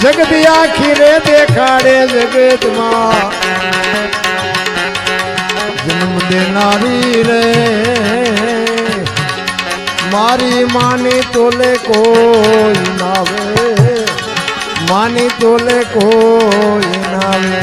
जगत आखिरे देखाड़े जगत मां जन्म दे नारी रे મારી માની તોલે કોઈ નાવે, માની તોલે કોઈ નાવે.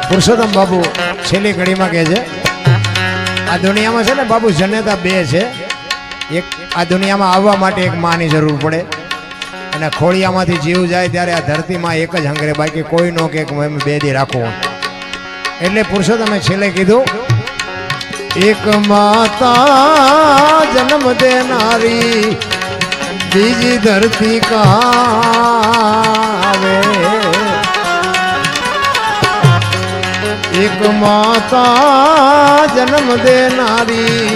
પુરુષોત્તમ બાબુ છેલ્લી ઘડીમાં કહે છે, આ દુનિયામાં છે ને બાબુ જનેતા બે છે. એક આ દુનિયામાં આવવા માટે એક માની જરૂર પડે, અને ખોળિયામાંથી જીવ જાય ત્યારે આ ધરતીમાં એક જ હંગરે, બાકી કોઈ નો કે બે દી રાખવું. એટલે પુરુષોત્તમે છેલ્લે કીધું, એક માતા જન્મ દેનારી બીજી ધરતી કાવે. એક માતા જન્મ દેનારી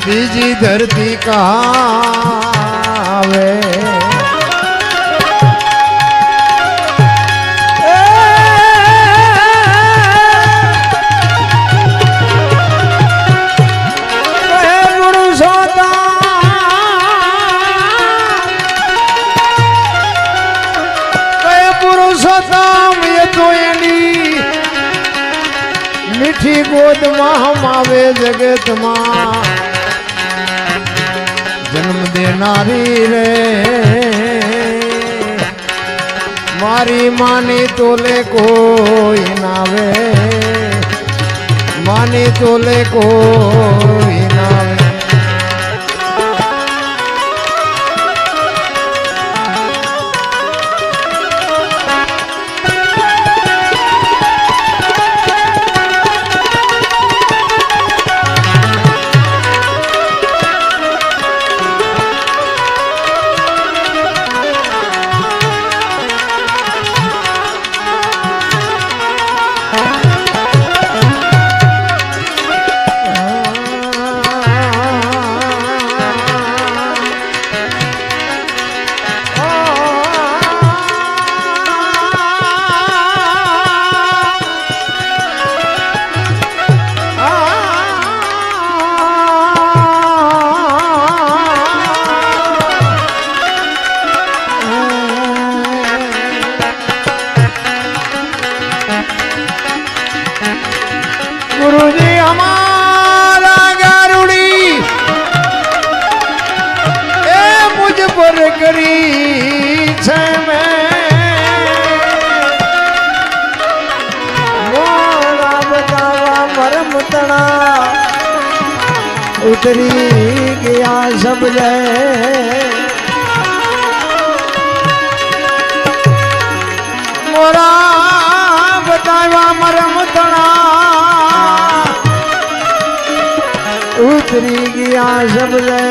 બીજી ધરતી કાવે. મીઠી ગોદમાં આવે જગતમાં જન્મ દેનારી રે, મારી માની તોલે કોઈ નાવે, માની તોલે કોઈ નાવે. ગુરુજી અમારા ગારુડી એ મુજ પર કરી છે મોરા બતાવા મરમ તણા ઉતરી ગયા સબ જય. મોરા બતાવા મરમ તણા ઉતરી ગયા સબ રે.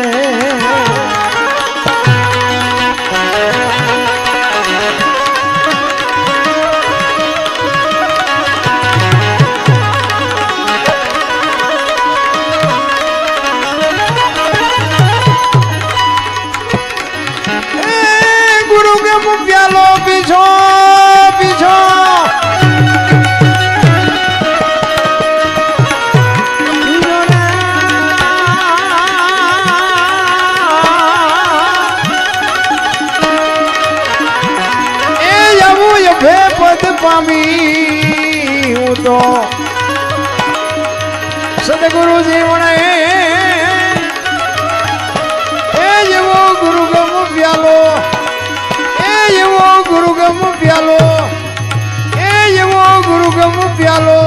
ગુરુ કે મુખ્યાલો પીછો પીછો પામી હું તો સદગુરુજી વણે એ જેવો ગુરુ ગમ પ્યાલો, એ જેવો ગુરુ ગમ પ્યાલો, એ જેવો ગુરુ ગમ પ્યાલો.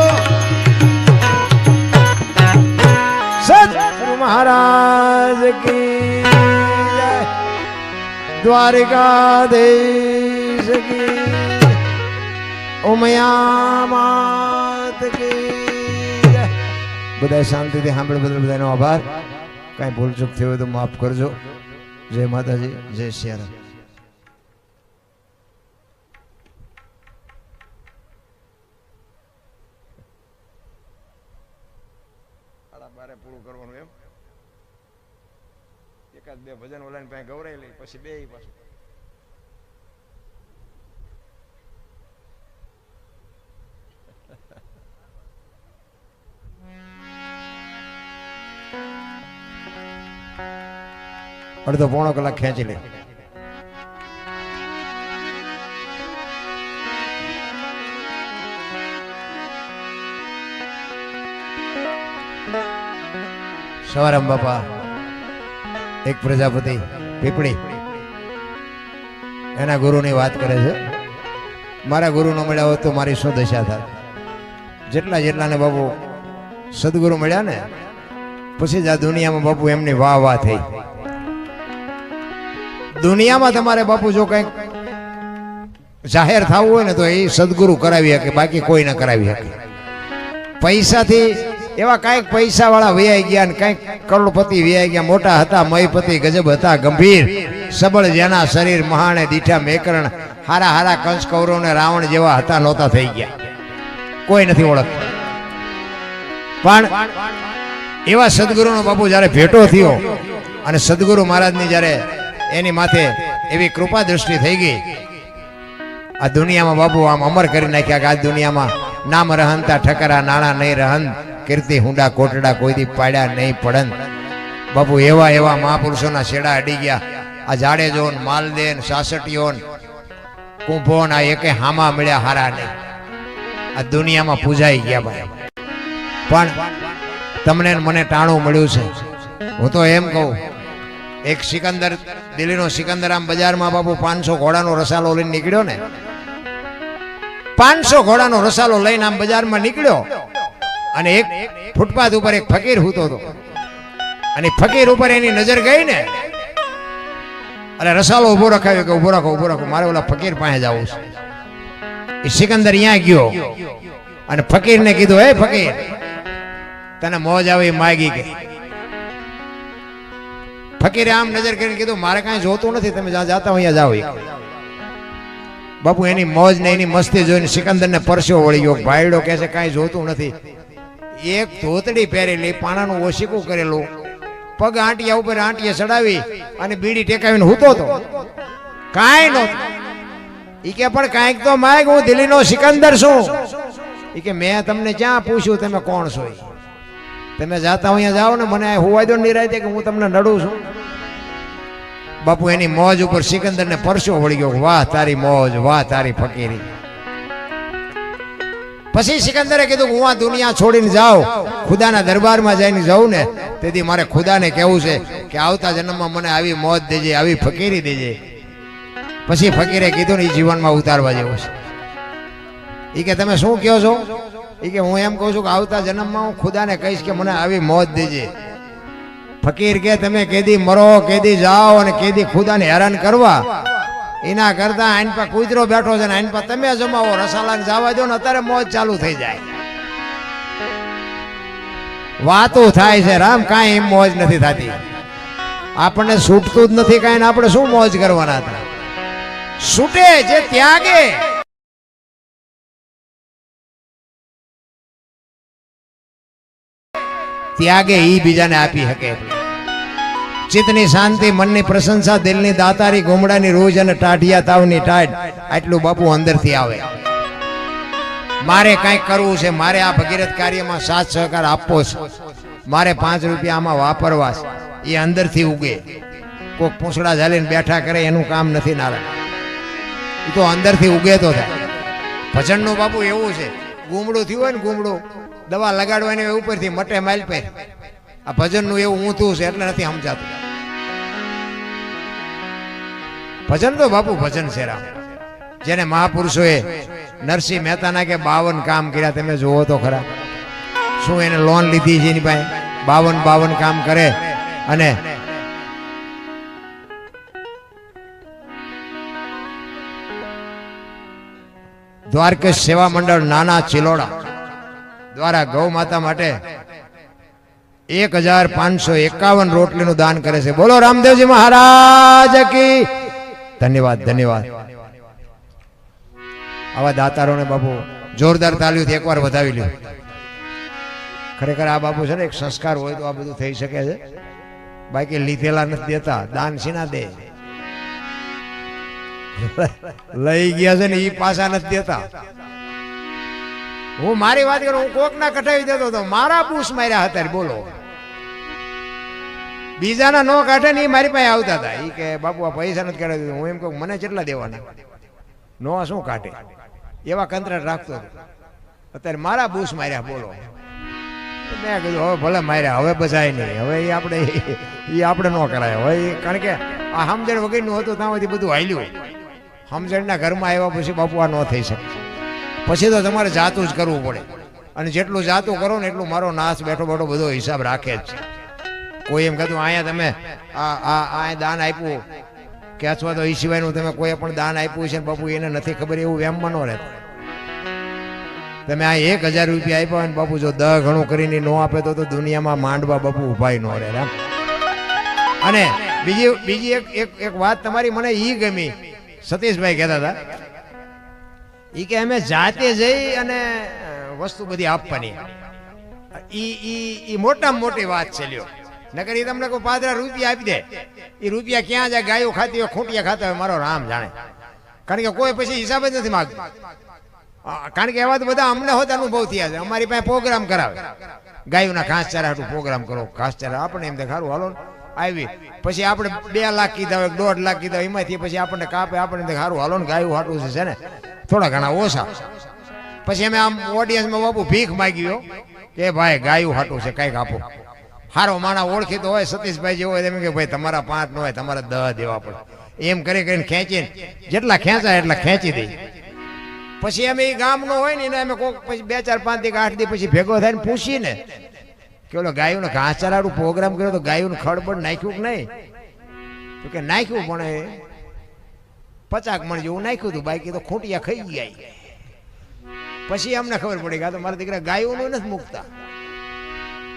સદગુરુ મહારાજ કી જય, દ્વારિકાધીશ કી, ઉમયા માત કી. બધા શાંતિથી સાંભળ બદલ બધાનો આભાર. કાંઈ ભૂલચૂક થયો હોય તો માફ કરજો. જય માતાજી, જય સિયારામ. મારે પૂરું કરવાનું એમ એકાદ બે ભજન ઓલાની પાસે ગૌરાઈ લઈ પછી બે પાછું અડધો પોણો કલાક ખેંચી લે. સવારામ બાપા એક પ્રજાપતિ પીપળી એના ગુરુની વાત કરે છે. મારા ગુરુ ન મળ્યા હોત તો મારી શું દશા થાય. જેટલાને બાપુ સદગુરુ મળ્યા ને પછી જ આ દુનિયામાં બાપુ એમની વાહ વાહ થઈ. દુનિયામાં તમારે બાપુ જો કંઈક જાહેર થવું હોય ને તો એ સદગુરુ કરાવી શકે, બાકી કોઈ ના કરાવી શકે. પૈસાથી એવા કાંઈક પૈસા વાળા વ્યાઈ ગયા ને કાંઈક કરોડપતિ વ્યાઈ ગયા, મોટા હતા, મયપતિ ગજબ હતા, ગંભીર સબળ જેના શરીર મહાણે દીઠા મેકરણ, હારા હારા કંસ કૌરવ ને રાવણ જેવા હતા નહોતા થઈ ગયા, કોઈ નથી ઓળખતા. પણ એવા સદગુરુનો બાપુ જ્યારે ભેટો થયો અને સદગુરુ મહારાજની જ્યારે એની માથે એવી કૃપા દ્રષ્ટિ થઈ ગઈ, આ દુનિયામાં બાપુ આમ અમર કરી નાખ્યા કે આ દુનિયામાં નામ રહનતા ઠકરા નાણા નહીં રહન, કીર્તિ હુંડા કોટડા કોઈથી પાડ્યા નહીં પડન. બાપુ એવા એવા મહાપુરુષોના છેડા અડી ગયા. આ જાડેજોન, માલદેન, સાસટીઓન, કુંભોન આ એકે હામા મળ્યા હારા નહીં. આ દુનિયામાં પૂજાઈ ગયા ભાઈ. પણ તમને મને ટાણું મળ્યું છે. હું તો એમ કહું, એક સિકંદર, દિલ્હીનો સિકંદર આમ બજારમાં બાપુ 500 ઘોડાનો રસાલો લઈને નીકળ્યો ને, 500 ઘોડાનો રસાલો લઈને આમ બજારમાં નીકળ્યો અને એક ફૂટપાથ ઉપર એક ફકીર હૂતો હતો અને ફકીર ઉપર એની નજર ગઈ ને, અરે રસાલો ઉભો રખાવ્યો કે ઉભો રાખો, મારે ઓલા ફકીર પાસે જવું છે. એ સિકંદર અહીંયા ગયો અને ફકીરને કીધું, હે ફકીર, તને મોજ આવી માગી કે? ફકીરે આમ નજર કરીને કીધું, મારે કાંઈ જોતું નથી, તમે જ્યાં જાતા અહીંયા જાઓ. બાપુ એની મોજ ને એની મસ્તી જોઈને સિકંદરને પરસ્યો વળી ગયો. ભાઈડો કહે છે કાંઈ જોતું નથી. એક ધોતડી પહેરેલી, પાણાનું ઓશીકું કરેલું, પગ આંટિયા ઉપર આંટીએ ચડાવી અને બીડી ટેકાવીને હૂતો હતો, કાંઈ નહોતું. ઈ કે પણ કાંઈક તો માગ, હું દિલ્હીનો સિકંદર છું. ઈ કે મેં તમને ક્યાં પૂછ્યું તમે કોણ છો? તમે જાતા અહીંયા જાઓ ને, મને હોવા દો નિરાયતે કે હું તમને નડું છું. બાપુ એની મોજ ઉપર સિકંદરને પરસ્યો વળી ગયો. વાહ તારી મોજ, વાહ તારી ફકીરી. પછી સિકંદરે કીધું હું આ દુનિયા છોડીને જાઉં, ખુદાના દરબારમાં જઈને જાઉં ને, તેથી મારે ખુદાને કહેવું છે કે આવતા જન્મમાં મને આવી મોજ દેજે, આવી ફકીરી દેજે. પછી ફકીરે કીધું ને એ જીવનમાં ઉતારવા જેવું છે. એ કે તમે શું કહો છો? એ કે હું એમ કહું છું કે આવતા જન્મમાં હું ખુદાને કહીશ કે મને આવી મોજ દેજે. ફકીર કે તમે કેદી મરો, કેદી જાઓ અને કેદી ખુદાને હેરાન કરવા, એના કરતા આઈન પર કૂતરો બેઠો છે ને આઈન પર તમે જમાવો, રસાલાને જવા દો ને, અત્યારે મોજ ચાલુ થઈ જાય. વાતો થાય છે રામ, કાંઈ એમ મોજ નથી થતી. આપણને છૂટતું જ નથી કાંઈ, આપણે શું મોજ કરવાના હતા? છૂટે જે ત્યાગે. ત્યાગે ઈ બીજાને આપી શકે. ચિત્તની શાંતિ, મનની પ્રશંસા, દિલની દાતારી, ગુમડાની રોજ અને ટાઢિયા તાવની ટાઢ, આટલું બાપુ અંદરથી આવે. મારે કંઈક કરવું છે, મારે આ ભગીરથ કાર્યમાં સાથ સહકાર આપવો છે, મારે 5 રૂપિયા આમાં વાપરવા છે, એ અંદરથી ઉગે. કોઈક પૂંછડા ઝાલીને બેઠા કરે એનું કામ નથી નારાયણ. એ તો અંદરથી ઉગે તો થાય. ભજનનું બાપુ એવું છે, ગુમડું થયું હોય ને, ગુમડું દવા લગાડવાની ઉપરથી મટે માઇલ પર. આ ભજનનું એવું ઊંધું છે એટલે નથી સમજાતું. ભજન તો બાપુ ભજન છે રામ. જેને મહાપુરુષોએ નરસિંહ મહેતાના કે 52 કામ કર્યા, તમે જુઓ તો ખરા. શું એને લોન લીધી છે એની પાસે? 52 કામ કરે. અને દ્વારકેશ સેવા મંડળ નાના ચિલોડા દ્વારા ગૌ માતા માટે 1551 રોટલીનું દાન કરે છે. બોલો રામદેવજી મહારાજ કી. ધન્યવાદ, ધન્યવાદ. આવા દાતારોને બાપુ જોરદાર તાલીઓથી એકવાર વધાવી લ્યો. ખરેખર આ બાપુ છે ને એક સંસ્કાર હોય તો આ બધું થઈ શકે છે, બાકી લીધેલા નથી દેતા, દાન સીના દે, લઈ ગયા છે ને એ પાછા નથી દેતા. હું મારી વાત કરું, હું કોક ના કઢાવી દેતો હતો, મારા બૂસ માર્યા હતા, બોલો. બીજાના નો કાઢે ને એ મારી પાસે આવતા હતા, એ કે બાપુ આ પૈસા નથી કાઢી દીધું. હું એમ કહું મને કેટલા દેવાના, નો શું કાઢે, એવા કંત્રાટ રાખતો હતો. અત્યારે મારા બૂસ માર્યા, બોલો. મેં કીધું હવે ભલે માર્યા, હવે બચાય નહીં, હવે એ આપણે ન કરાય હવે, કારણ કે આ સમજણ વગરનું હતું ત્યાંથી બધું હાલ્યું. સમજણના ઘરમાં આવ્યા પછી બાપુ આ ન થઈ શકે, પછી તો તમારે જાતું જ કરવું પડે. અને જેટલું જાતું કરો ને એટલું મારો નાશ બેઠો બેઠો બધો હિસાબ રાખે જ છે. કોઈ એમ કહેતું અહીંયા તમે આ દાન આપ્યું કે અથવા તો એ સિવાયનું તમે કોઈ પણ દાન આપ્યું છે બાપુ એને નથી ખબર, એવું વેમમાં ન રહેતો. તમે આ 1000 રૂપિયા આપ્યા હોય ને બાપુ જો 10 ગણું કરીને ન આપે તો દુનિયામાં માંડવા બાપુ ઉભાઈ ન રહે. અને બીજી એક વાત તમારી મને ઈ ગમી, સતીશભાઈ કહેતા હતા ઈ કે અમે જાતે જઈ અને વસ્તુ બધી આપવાની, ઈ મોટામાં મોટી વાત છે. લ્યો નકર એ તમને કોઈ 5 રૂપિયા આપી દે, એ રૂપિયા ક્યાં જાય, ગાયો ખાતી હોય ખૂંટિયા ખાતા હોય મારો રામ જાણે. કારણ કે કોઈ પછી હિસાબ જ નથી માગતું. કારણ કે એવા તો બધા અમને હોત અનુભવ થયા છે. અમારી પાસે પ્રોગ્રામ કરાવે, ગાયોના ઘાસચારા હાટું પ્રોગ્રામ કરો, ઘાસચારા આપણે એમ સારું હાલો આવી, પછી આપણે 2 લાખ કીધા હોય 1.5 લાખ કીધા હોય, એમાંથી પછી આપણને કાપે, આપણે સારું હાલો ને ગાયું હાટું છે ને થોડા ઘણા ઓછા. પછી અમે આમ ઓડિયન્સમાં બાપુ ભીખ માગ્યો કે ભાઈ ગાયું હાટું છે કંઈક આપો. હારો માણા ઓળખીતો હોય સતીશભાઈ જેવો હોય, એમ કે ભાઈ તમારા 5 ન હોય તમારે 10 દેવા પડે. એમ કરી કરીને ખેંચીને જેટલા ખેંચાય એટલા ખેંચી દઈ. પછી અમે એ ગામનો હોય ને એને અમે કોક પછી 2 4 5 દી 8 દી પછી ભેગો થઈને પૂછીને કે ઓલો ગાયોનો ઘાસચારાનું પ્રોગ્રામ કર્યો તો ગાયોનું ખડબડ નાખ્યું કે નહીં? તો કે નાખ્યું, પણ 50 મણ જેવું નાખ્યું હતું, બાકી તો ખૂંટિયા ખાઈ ગયા. પછી અમને ખબર પડી કે આ તો મારા દીકરા ગાયોનું નથી મૂકતા.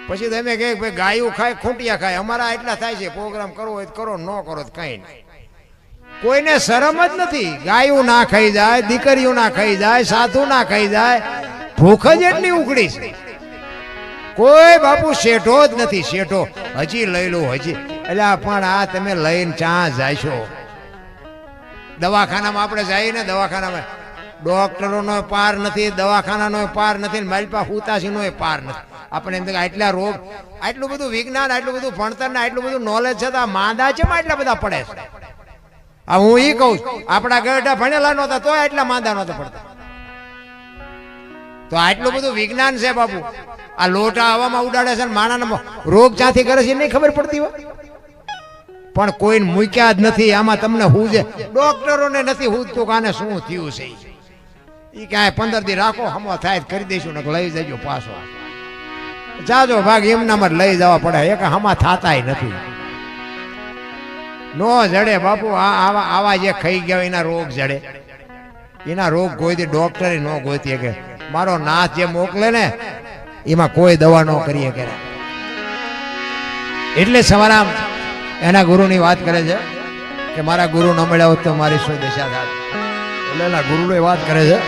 પછી તો અમે કહે ભાઈ ગાયું ખાય ખૂંટિયા ખાય, અમારા એટલા થાય છે, પ્રોગ્રામ કરવો હોય તો કરો, ન કરો તો કઈ નહીં. કોઈને શરમ જ નથી. ગાયું ના ખાઈ જાય, દીકરીઓ ના ખાઈ જાય, સાધુ ના ખાઈ જાય, ભૂખ જ એટલી ઉઘડી છે. કોઈ બાપુ શેઠો જ નથી, શેઠો હજી લઈ લો હજી. એટલે પણ આ તમે લઈને ચા જાય છો. દવાખાનામાં આપણે જઈએ ને, દવાખાનામાં ડોક્ટરોનો પાર નથી, દવાખાનાનો પાર નથી, મારી પાસે હુતાશીનો પાર નથી. આપણે એમ આટલા રોગ, આટલું બધું વિજ્ઞાન, આટલું બધું ભણતર ને આટલું બધું નોલેજ છે, તો આ માંદા છે આટલા બધા પડે છે. આ હું ઈ કહું, આપણા ગરડા ભણેલા નહોતા તો એટલા માંદા નહોતા પડતા. તો આટલું બધું વિજ્ઞાન છે બાપુ. આ લોટા હવામાં ઉડાડે છે, માણાના રોગ ક્યાંથી કરે છે નહીં ખબર પડતી હોય, પણ કોઈને મૂક્યા જ નથી. આમાં તમને હું છે, ડોક્ટરોને નથી હુજતું કાને શું થયું છે. એ ક્યાંય 15 દી રાખો, હમો થાય કરી દઈશું ને લઈ જજો પાછો. જાજો ભાગ એમનામાં લઈ જવા પડે, એક હમા થાતાય નથી. નો જડે બાપુ. આવા જે ખાઈ ગયા એના રોગ જડે. એના રોગ ગોઈતી ડોક્ટરે ન ગોઈતી કે મારો નાથ જે મોકલે ને એમાં કોઈ દવા ન કરીએ કે. એટલે સવારામ એના ગુરુની વાત કરે છે કે મારા ગુરુ ન મળ્યા હોત તો મારી શું દશા થાત. એટલે એના ગુરુની વાત કરે છે.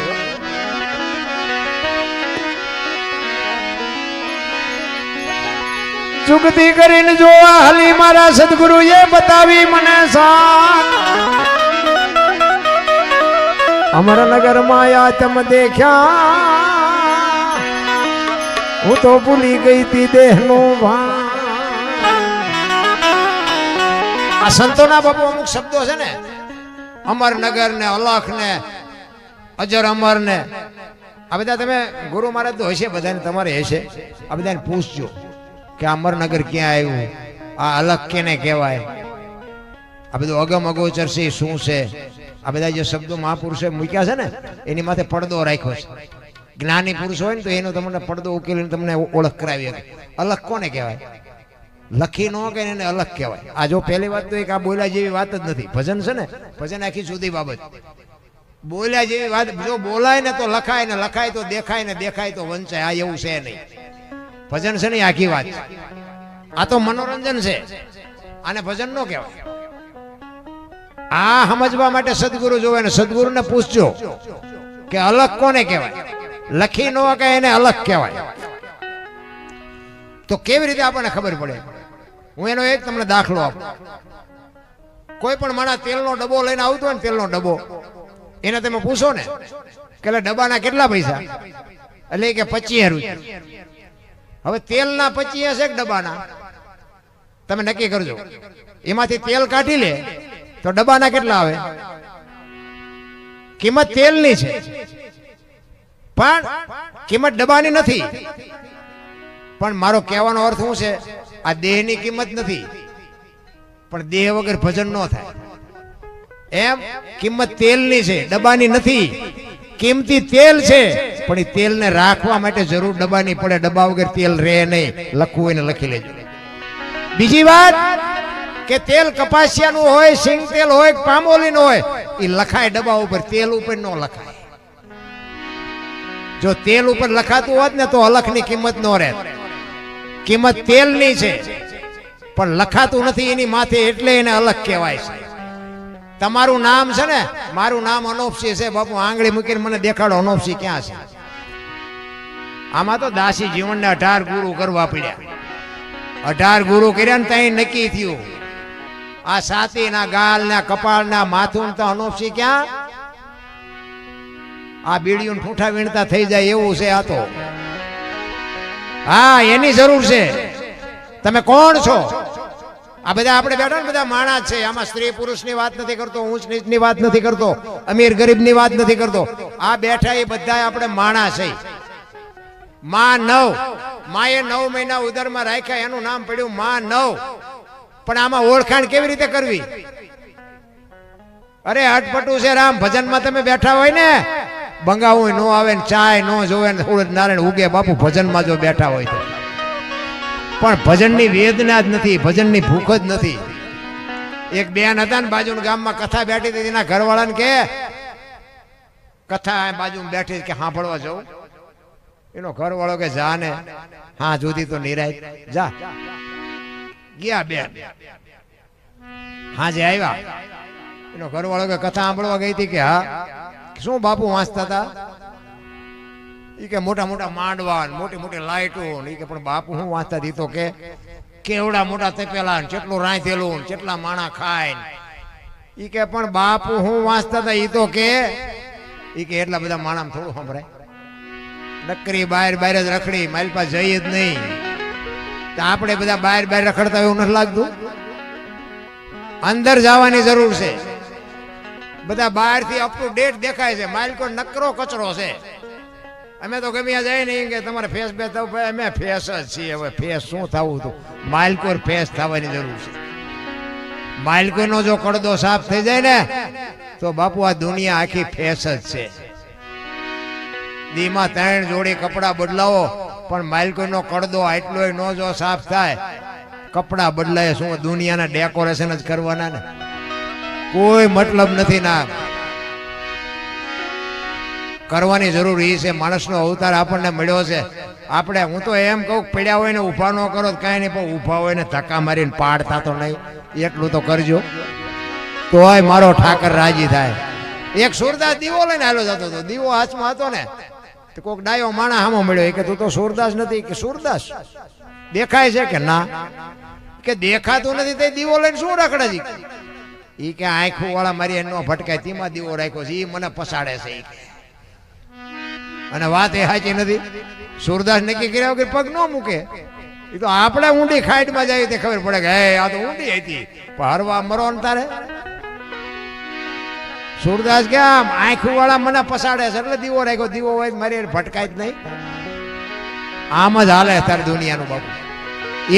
ચુકતી કરીને જોવા હલી મારા સદગુરુ એ બતાવી મને સાથ. અમરનગર માં તમે દેખ્યા, હું તો ભૂલી ગઈ તી દેહનું ભાન. આ સંતોના બાપુ અમુક શબ્દો છે ને, અમરનગર ને અલખ ને અજર અમર ને, આ બધા તમે ગુરુ મહારાજ તો હશે, બધાને તમારે હશે. આ બધાને પૂછજો કે અમરનગર ક્યાં આવ્યું, આ અલગ કેને કહેવાય, આ બધું અગમ અગોચર છે શું છે. આ બધા જે શબ્દો મહાપુરુષે મૂક્યા છે ને એની માથે પડદો રાખ્યો છે. જ્ઞાની પુરુષ હોય ને તો એનો તમને પડદો ઉકેલીને તમને ઓળખ કરાવી હતી. અલગ કોને કહેવાય? લખી ન કે એને અલગ કહેવાય. આ જો પહેલી વાત તો એક આ બોલ્યા જેવી વાત જ નથી. ભજન છે ને, ભજન આખી જુદી બાબત. બોલ્યા જેવી વાત જો બોલાય ને તો લખાય, ને લખાય તો દેખાય, ને દેખાય તો વંચાય. આ એવું છે નહીં. ભજન છે ને આખી વાત. આ તો મનોરંજન છે, આને ભજન નો કહેવાય. આ સમજવા માટે સદગુરુ જોવે ને સદગુરુને પૂછજો કે અલગ કોને કહેવાય. લખી નો કે એને અલગ કહેવાય. તો કેવી રીતે આપણને ખબર પડે? હું એનો એક તમને દાખલો આપું. કોઈ પણ માણસ તેલનો ડબ્બો લઈને આવતો હોય ને, તેલનો ડબ્બો, એને તમે પૂછો ને કે ડબ્બાના કેટલા પૈસા, એટલે કે 25 રૂપિયા. હવે તેલના 25 હશે કે ડબ્બાના, તમે નક્કી કરજો. એમાંથી તેલ કાઢી લે તો ડબ્બાના કેટલા આવે? કિંમત તેલની છે પણ કિંમત ડબ્બાની નથી. પણ મારો કહેવાનો અર્થ શું છે? આ દેહની કિંમત નથી, પણ દેહ વગર ભજન ન થાય. એમ કિંમત તેલની છે, ડબ્બાની નથી. કિંમતી તેલ છે પણ એ તેલને રાખવા માટે જરૂર ડબ્બાની પડે. ડબ્બા વગર તેલ રહે નહીં. લખવું હોય ને લખી લેજો. બીજી વાત કે તેલ કપાસિયાનું હોય, સિંગ તેલ હોય, પામોલીનું હોય, એ લખાય ડબ્બા ઉપર, તેલ ઉપર ન લખાય. જો તેલ ઉપર લખાતું હોત ને તો અલખની કિંમત ન રહે. કિંમત તેલની છે પણ લખાતું નથી એની માથે, એટલે એને અલગ કહેવાય છે. તમારું નામ છે ને, મારું નામ અનોપસી છે. બાપુ આંગળી મૂકીને મને દેખાડો અનોપસી ક્યાં છે? આમાં તો દાસી જીવનને 18 ગુરુ કરવા પડ્યા. 18 ગુરુ કર્યા ને ત્યાં નક્કી થયું. આ છાતીના, ગાલના, કપાળના, માથું તો અનોપસી ક્યાં? આ બીડીયું ઠૂઠા વીણતા થઈ જાય એવું છે આ તો. હા, એની જરૂર છે. તમે કોણ છો? આ બધા આપણે બેઠા ને બધા માણસ છે. આમાં સ્ત્રી પુરુષની વાત નથી કરતો, ઊંચ નીચની વાત નથી કરતો, અમીર ગરીબની વાત નથી કરતો. આ બેઠા એ બધા આપણે માણસ છે. માં 9, માએ 9 મહિના ઉદરમાં રાખ્યા, એનું નામ પડ્યું માં 9. પણ આમાં ઓળખાણ કેવી રીતે કરવી? અરે અટપટું છે રામ. ભજનમાં તમે બેઠા હોય ને, બંગાવું ન આવે ને, ચાય ન જોવે ને, થોડું નારાયણ ઉગે બાપુ ભજનમાં જો બેઠા હોય તો. પણ ભજનની વેદના જ નથી, ભજનની ભૂખ જ નથી. એક બેન હતા ને બાજુના ગામમાં, કથા બેઠી હતી. એના ઘરવાળાને કે કથા બાજુમાં બેઠી કે સાંભળવા જવું. એનો ઘરવાળો કે જા ને, હા જુદી તો નિરાય જા. ગયા બેન, હાજે આવ્યા. એનો ઘરવાળો કે કથા સાંભળવા ગઈ હતી. કે હા. શું બાપુ વાંચતા હતા? ઈ કે મોટા મોટા માંડવા, મોટી મોટી લાઈટો. ઈ કે પણ બાપુ હું વાંચતા હતી? તો કે કેવડા મોટા તપેલા, કેટલું રાંધેલું, કેટલા માણા ખાય. ઈ કે પણ બાપુ હું વાંચતા હતા? ઈ તો કે ઈ કે એટલા બધા માણામાં થોડું સંભળાય. નકરી બહાર બહાર જ રખડી, મારી પાસે જઈ જ નહીં. તો આપણે બધા બહાર બહાર રખડતા એવું નથી લાગતું? અંદર જવાની જરૂર છે. બધા બહારથી અપ ટુ ડેટ દેખાય છે, માલિકો નકરો કચરો છે. અમે તો ગમ્યા જાય નહીં કે તમારે ફેસ બે થવું, અમે ફેસ જ છીએ. હવે ફેસ શું થવું હતું? માલિકો ફેસ થવાની જરૂર છે. માલિકોનો જો કડદો સાફ થઈ જાય ને તો બાપુ આ દુનિયા આખી ફેસ જ છે. દીમાં 3 જોડી કપડા બદલાવો પણ માલિકોનો કડદો આટલો ન જો સાફ થાય, કપડા બદલાય શું? દુનિયાના ડેકોરેશન જ કરવાના ને, કોઈ મતલબ નથી. ના કરવાની જરૂર એ છે. માણસનો અવતાર આપણને મળ્યો છે. આપણે, હું તો એમ કહું, પડ્યા હોય ને ઊભા ન કરો તો કાંઈ નહીં, પણ ઊભા હોય ને ધક્કા મારીને પાડતા તો નહીં. એટલું તો કરજો, તોય મારો ઠાકર રાજી થાય. એક સુરદાસ દીવો લઈને હાલો જતો હતો. દીવો હાથમાં હતો ને તો કોઈક ડાયો માણા હામો મળ્યો. કે તું તો સુરદાસ નથી? કે સુરદાસ દેખાય છે? કે ના. કે દેખાતું નથી તે દીવો લઈને શું રખડે છે? ઈ કે આંખું વાળા મારી એનો ભટકાય, તેમાં દીવો રાખ્યો છે, ઈ મને પસાડે છે. અને વાત એ સાચી નથી. સુરદાસ નક્કી કર્યા વગર પગ ન મૂકે. એ તો આપણે ઊંડી ખાઈટમાં જાય તે ખબર પડે કે હે આ તો ઊંડી હતી, પણ હરવા મરો ને તારે. સુરદાસ કે આમ આંખું વાળા મને પસાડે છે એટલે દીવો રાખ્યો. દીવો હોય મારી ભટકાય જ નહીં. આમ જ હાલે તારે દુનિયાનું બાપુ.